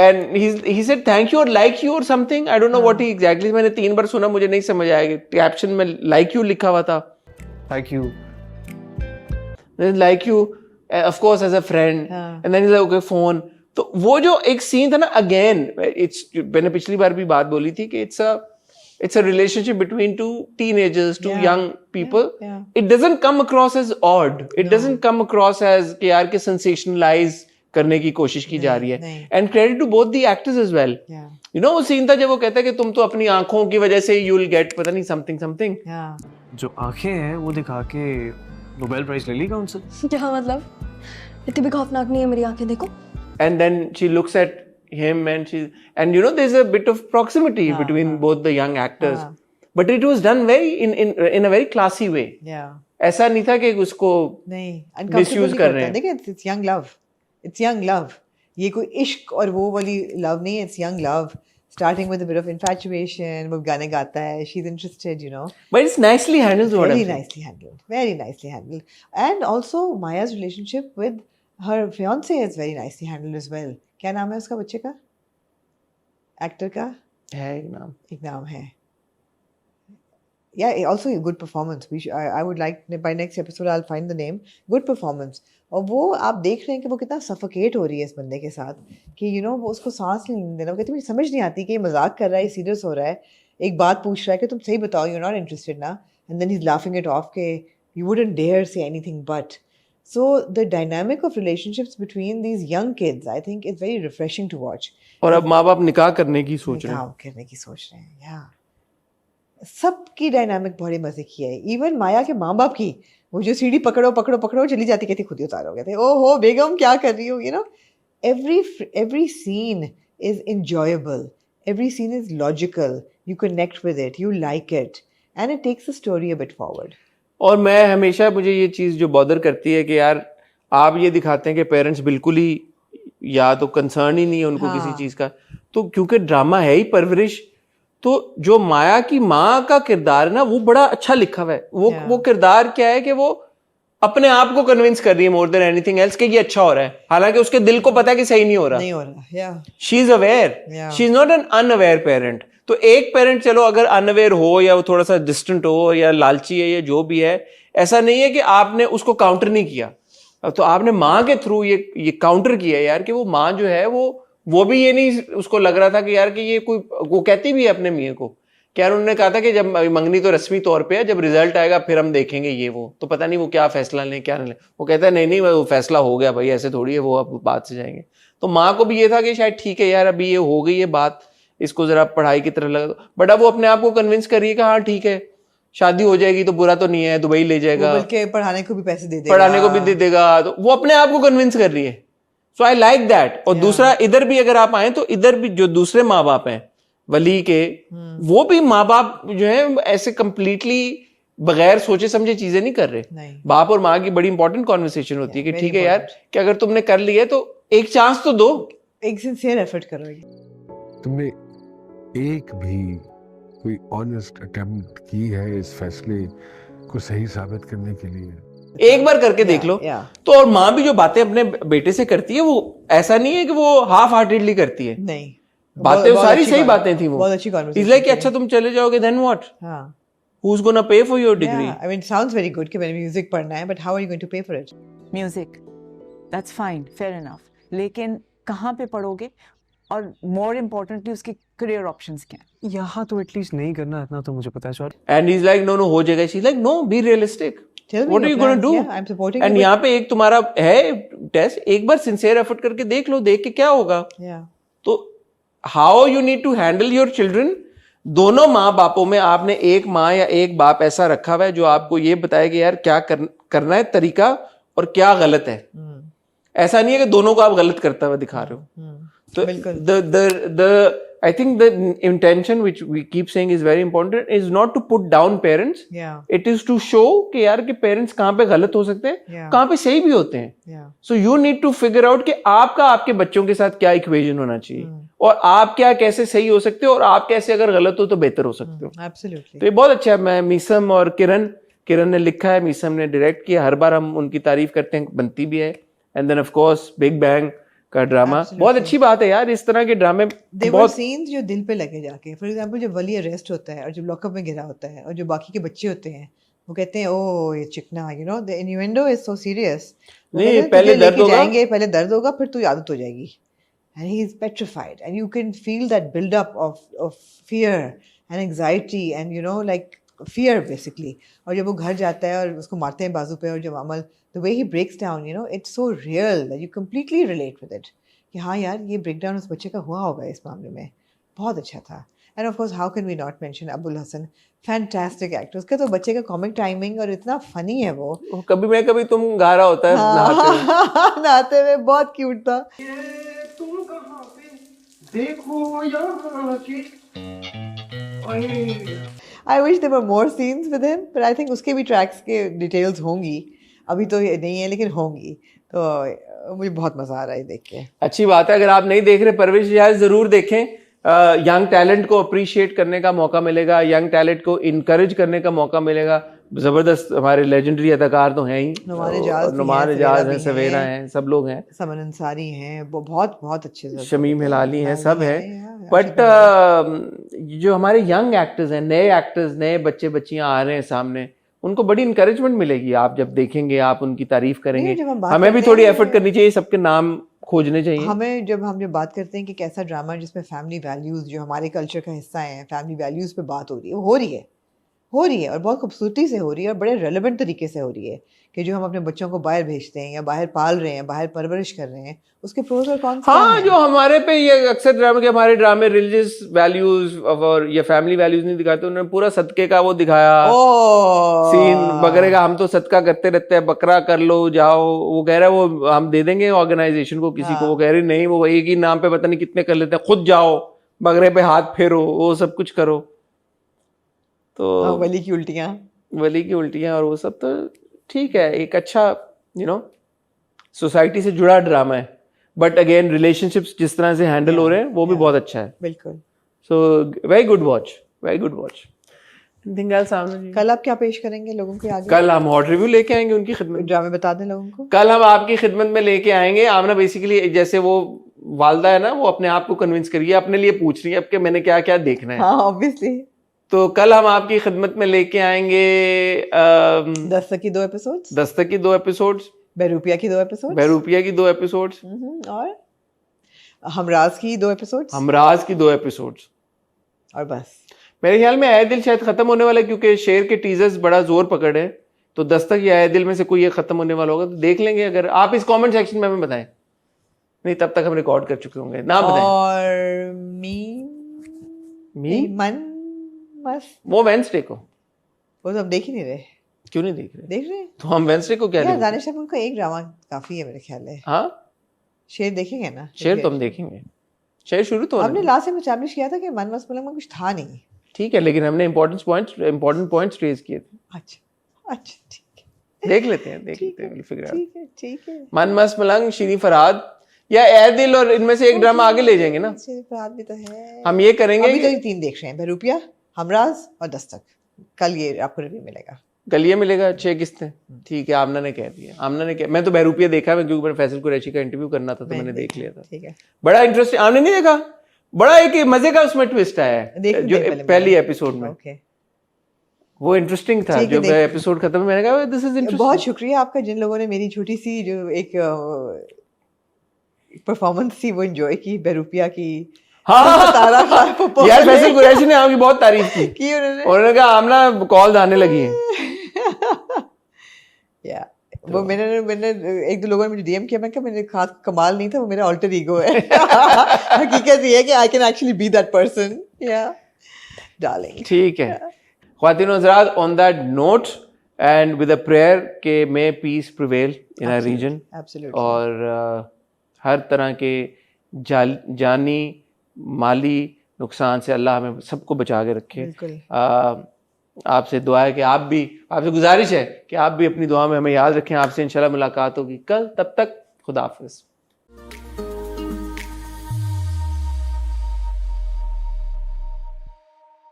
And he said thank you or like you or something, I don't know what he exactly, मैंने 3 बार सुना, मुझे नहीं समझ आया, caption में like you लिखा हुआ था, Thank you. like you of course as a friend, and then he's like okay phone. तो वो जो एक सीन था ना, again it's, मैंने पिछली बार भी बात बोली थी कि it's a relationship between two teenagers, two young people. It doesn't come across as odd, it doesn't come across as कि यार के sensationalize करने की कोशिश की जा रही है, and credit to both the actors as well. You know वो सीन था जब वो कहता है कि तुम तो अपनी आंखों की वजह से यू विल गेट पता नहीं समथिंग जो आंखें हैं वो दिखा के नोबेल प्राइज ले ली कौन सा? क्या मतलब? इतनी भी खौफनाक नहीं है मेरी आंखें, देखो। And then she looks at him and you know there's a bit of proximity between both the young actors, but it was done very in a very classy way. ऐसा नहीं था कि उसको misuse कर रहे हैं। देखिए it's young love, it's young love, ये कोई इश्क और वो वाली love नहीं है, it's young love starting with a bit of infatuation, वो गाने गाता है, she's interested, you know, but it's nicely handled, very nicely handled, and also Maya's relationship with her fiance is very nicely handled as well. क्या नाम है उसका बच्चे का, एक्टर का? है एक नाम है। Yeah, also a good performance. I would like by next episode I'll find the name. Good performance. और वो आप देख रहे हैं कि वो कितना सफोकेट हो रही है इस बंदे के साथ कि you know वो उसको सांस नहीं देना, वो कहती मुझे समझ नहीं आती कि ये मजाक कर रहा है, सीरियस हो रहा है, एक बात पूछ रहा है कि तुम सही बताओ, you're not interested ना, and then he's laughing it off कि you wouldn't dare say anything but. So the dynamic of relationships between these young kids, I think, is very refreshing to watch. और अब माँ बाप निकाह करने की सोच रहे हैं, या सबकी डायनामिक बड़े मजे की है। इवन माया के माँ बाप की, वो जो सीढ़ी पकड़ो चली जाती, कहती खुद ही उतारोगे, थे ओहो बेगम क्या कर रही हो, you know, every scene is enjoyable, every scene is logical, you connect with it, you like it, and it takes the story a bit forward. और मैं हमेशा, मुझे ये चीज़ जो बॉदर करती है कि यार आप ये दिखाते हैं कि पेरेंट्स बिल्कुल ही या तो कंसर्न ही नहीं है उनको किसी चीज़ का, तो क्योंकि ड्रामा है ही परवरिश, तो जो माया की माँ का किरदार है ना वो बड़ा अच्छा लिखा हुआ है। वो किरदार क्या है कि वो अपने आप को कन्विंस कर रही है मोर देन एनीथिंग एल्स कि ये अच्छा हो रहा है, हालांकि उसके दिल को पता है कि सही नहीं हो रहा। She is aware, she is not an unaware parent. तो एक पेरेंट चलो अगर अनअवेयर हो या वो थोड़ा सा डिस्टेंट हो या लालची है या जो भी है, ऐसा नहीं है कि आपने उसको काउंटर नहीं किया, तो आपने माँ के थ्रू ये काउंटर किया यार कि वो माँ जो है वो भी ये नहीं उसको लग रहा था कि यार कि ये कोई, वो कहती भी है अपने मियाँ को कि यार उन्होंने कहा था कि जब मंगनी तो रस्मी तौर पे है, जब रिजल्ट आएगा फिर हम देखेंगे ये वो, तो पता नहीं वो क्या फैसला लें क्या नहीं लें। वो कहता है नहीं वो फैसला हो गया भाई, ऐसे थोड़ी है, वो अब बात से जाएंगे। तो माँ को भी ये था कि शायद ठीक है यार अभी ये हो गई है बात, इसको जरा पढ़ाई की तरफ लगा, बट अब वो अपने आप को कन्विंस कर रही है कि हाँ ठीक है शादी हो जाएगी तो बुरा तो नहीं है, दुबई ले जाएगा, बल्कि पढ़ाने को भी पैसे दे देगा, तो वो अपने आप को कन्विंस कर रही है। So I like that. और दूसरा इधर भी अगर आप आए तो इधर भी जो दूसरे माँ बाप हैं वली के, वो भी माँ बाप जो है ऐसे कंप्लीटली बगैर सोचे समझे चीजें नहीं कर रहे। बाप और माँ की बड़ी इंपॉर्टेंट कॉन्वर्सेशन होती है कि ठीक है यार कि अगर तुमने कर लिया तो एक चांस तो दो, एक सिंसियर एफर्ट करो। तुमने एक भी कोई ऑनेस्ट अटेम्प्ट की है इस फैसले को सही साबित करने के लिए? एक बार करके देख लो। तो और माँ भी जो बातें अपने बेटे से करती है वो ऐसा नहीं है कि वो हाफ हार्टेडली करती है, नहीं, बातें सारी सही बातें थी, वो बहुत अच्छी कॉन्वर्सेशन। इज लाइक अच्छा तुम चले जाओगे then what, who is gonna pay for your degree? I mean sounds very good कि मैंने म्यूजिक पढ़ना है, but how are you going to pay for it? Music that's fine, fair enough, लेकिन कहाँ पे पढ़ोगे और मोर इम्पोर्टेंटली उसके करियर ऑप्शंस क्या हैं? यहाँ तो एटलीस्ट नहीं करना, इतना तो मुझे पता है sir. And he is like no हो जाएगा, she is like no be realistic, what are you gonna do? एंड यहाँ पे एक तुम्हारा है टेस्ट, एक बार सिंसियर एफर्ट करके देख लो, देख के क्या होगा। तो how you need to handle your children, दोनों माँ बापों में आपने एक माँ या एक बाप ऐसा रखा हुआ है जो आपको ये बताए कि यार क्या करना है तरीका और क्या गलत है। ऐसा नहीं है कि दोनों को आप गलत करता हुआ दिखा रहे हो। तो I think the intention which we keep saying is very important is not to put down parents. Yeah. It is to show कि यार कि parents कहाँ पे गलत हो सकते हैं, Yeah. कहाँ पे सही भी होते हैं. Yeah. So you need to figure out कि आपका आपके बच्चों के साथ क्या इक्वेशन होना चाहिए और आप क्या कैसे सही हो सकते हो और आप कैसे अगर गलत हो तो बेहतर हो सकते हो. Absolutely. तो ये बहुत अच्छा है. मैं मीसम और किरण ने लिखा है, मीसम ने डायरेक्ट किया. हर बार हम उनकी तारीफ करते हैं, बनती भी है. And then of course big bang का ड्रामा बहुत अच्छी बात है यार. इस तरह के ड्रामे बहुत सीन्स जो दिल पे लगे जाके. फॉर एग्जांपल जब वली अरेस्ट होता है और जब लॉकअप में गिरा होता है और जो बाकी के बच्चे होते हैं वो कहते हैं ओ ये चिकना, you know, the innuendo is so serious. नहीं, पहले दर्द होगा, जाएंगे, पहले दर्द होगा, फिर तो आदत हो जाएगी. And he is petrified and you can feel that build up of fear and anxiety and you know like fear basically. और जब वो घर जाता है और उसको मारते हैं बाजू पे और जब Amal the way he breaks down, you know, it's so real that you completely relate with it कि हाँ यार ये ब्रेक डाउन उस बच्चे का हुआ होगा इस मामले में. बहुत अच्छा था. And of course how can we not mention Abul Hasan, fantastic actor. उसका तो बच्चे का कॉमिक टाइमिंग और इतना फनी है वो. कभी मैं कभी तुम गा रहा होता है नहाते हुए बहुत क्यूट था. I wish there were more scenes with him, but I think उसके भी ट्रैक्स के डिटेल्स होंगी. अभी तो ये नहीं है लेकिन होंगी. तो मुझे बहुत मजा आ रहा है देख के. अच्छी बात है. अगर आप नहीं देख रहे परवरिश रियाज जरूर देखें. यंग टैलेंट को अप्रिशिएट करने का मौका मिलेगा, यंग टैलेंट को इनकरेज करने का मौका मिलेगा. जबरदस्त हमारे लेजेंडरी अदाकार तो हैं ही. नुमान इजाज हैं, सवेरा हैं, सब लोग हैं. समन अंसारी हैं, वो बहुत बहुत अच्छे से. शमीम हिलाली हैं, सब हैं. बट जो हमारे यंग एक्टर्स हैं, नए एक्टर्स, नए बच्चे बच्चियां आ रहे हैं सामने, उनको बड़ी इंकरेजमेंट मिलेगी. आप जब देखेंगे आप उनकी तारीफ करेंगे. हमें भी थोड़ी एफर्ट करनी चाहिए, सबके नाम खोजने चाहिए. हमें जब हम बात करते हैं कि कैसा ड्रामा जिसमें फैमिली वैल्यूज जो हमारे कल्चर का हिस्सा है, फैमिली वैल्यूज पे बात हो रही है, वो हो रही है और बहुत खूबसूरती से हो रही है और बड़े रेलेवेंट तरीके से हो रही है कि जो हम अपने बच्चों को बाहर भेजते हैं या बाहर पाल रहे हैं, बाहर परवरिश कर रहे हैं, उसके प्रोज और कॉन्स. हाँ, जो हमारे पे ये अक्सर ड्रामे के हमारे ड्रामे रिलीजियस वैल्यूज और ये फैमिली वैल्यूज नहीं दिखाते. उन्होंने पूरा सदके का वो दिखाया सीन बकरे का. हम तो सदका करते रहते हैं, बकरा कर लो जाओ. वो कह रहा है वो हम दे देंगे ऑर्गेनाइजेशन को किसी को. वो कह रही नहीं, वो एक ही नाम पे पता नहीं कितने कर लेते हैं. खुद जाओ बकरे पे हाथ फेरो, वो सब कुछ करो. तो वली की उल्टियां और वो सब तो ठीक है. एक अच्छा यू नो सोसाइटी से जुड़ा ड्रामा है. बट अगेन रिलेशनशिप्स जिस तरह से हैंडल हो रहे हैं वो भी बहुत अच्छा है. बिल्कुल. So very good watch. Anything else Aamna ji? कल आप क्या पेश करेंगे लोगों के आगे? कल हम हॉट रिव्यू लेके आएंगे उनकी खिदमत. ड्रामे बता दें लोगों को. कल हम आपकी खिदमत में लेके आएंगे. आमना बेसिकली जैसे वो वालदा है ना, वो अपने आप को कन्विंस करिए, अपने लिए पूछ रही है अब कि मैंने क्या क्या देखना है. हाँ ऑब्वियसली. तो कल हम आपकी खिदमत में लेके आएंगे दस्तक की 2 एपिसोड्स, बहरूपिया की 2 एपिसोड्स, और हमराज की 2 एपिसोड्स, और बस. मेरे ख्याल में आए दिल शायद खत्म होने वाला है क्योंकि शेर के टीजर्स बड़ा जोर पकड़े. तो दस्तक या आए दिल में से कोई ये खत्म होने वाला होगा तो देख लेंगे. अगर आप इस कमेंट सेक्शन में हमें बताएं. नहीं तब तक हम रिकॉर्ड कर चुके होंगे. ना बताएं. और मी मन बस वो वेंसडे को वो तो हम देख ही नहीं रहे. क्यों नहीं देख रहे? तो हम वेंसडे को क्या देखेंगे? दानिश साहब उनका एक ड्रामा काफी है मेरे ख्याल है. हाँ शेर देखेंगे ना. शेर तो हम देखेंगे. शेर शुरू तो हमने लास्ट टाइम एस्टैब्लिश किया था कि मन मस्त मलंग में कुछ था नहीं. ठीक है, लेकिन हमने इंपॉर्टेंट पॉइंट्स रेज किए थे. अच्छा ठीक है. देख लेते हैं विल फिगर आउट. ठीक है. मन मस्त मलंग, शीरी फरहाद या ए दिल, और इनमें से एक ड्रामा आगे ले जाएंगे ना. शीरी फरहाद भी तो है. हम ये करेंगे. अभी तो 3 देख रहे हैं, बहरूपिया, हमराज और दस्तक. कल ये आपको रिव्यू मिलेगा. कल ये मिलेगा. 6 किस्तें. ठीक है, आमना ने कह दिया. मैं तो बहरूपिया देखा है क्योंकि मैंने फैसल कुरैशी का इंटरव्यू करना था तो मैंने देख लिया था. ठीक है. बड़ा इंटरेस्टिंग. आपने नहीं देखा? बड़ा एक मजे का उसमें ट्विस्ट आया है जो पहली एपिसोड में. वो इंटरेस्टिंग था. जो एपिसोड खत्म मैंने कहा दिस इज इंटरेस्टिंग. बहुत शुक्रिया आपका जिन लोगों ने मेरी छोटी सी जो एक परफॉर्मेंस थी वो एंजॉय की, बहरूपिया की. यार फैसल कुरैशी ने आपकी बहुत तारीफ की. उन्होंने कहा आमना कॉल आने लगी है. वो मैंने 1-2 लोगों ने मुझे डीएम किया. मैं कहा मेरे खास कमाल नहीं था, वो मेरा ऑल्टर ईगो है. हकीकत ये है कि I can actually be that person. या डार्लिंग. ठीक है ख्वातीन और हज़रात, on that note and with a prayer के may peace prevail in our region. और हर तरह के जानी, माली नुकसान से अल्लाह हमें सबको बचा के रखे। बिल्कुल। आपसे दुआ है कि आपसे गुजारिश है कि आप भी अपनी दुआ में हमें याद रखें। आपसे इंशाल्लाह मुलाकात होगी कल, तब तक खुदा हाफिज़।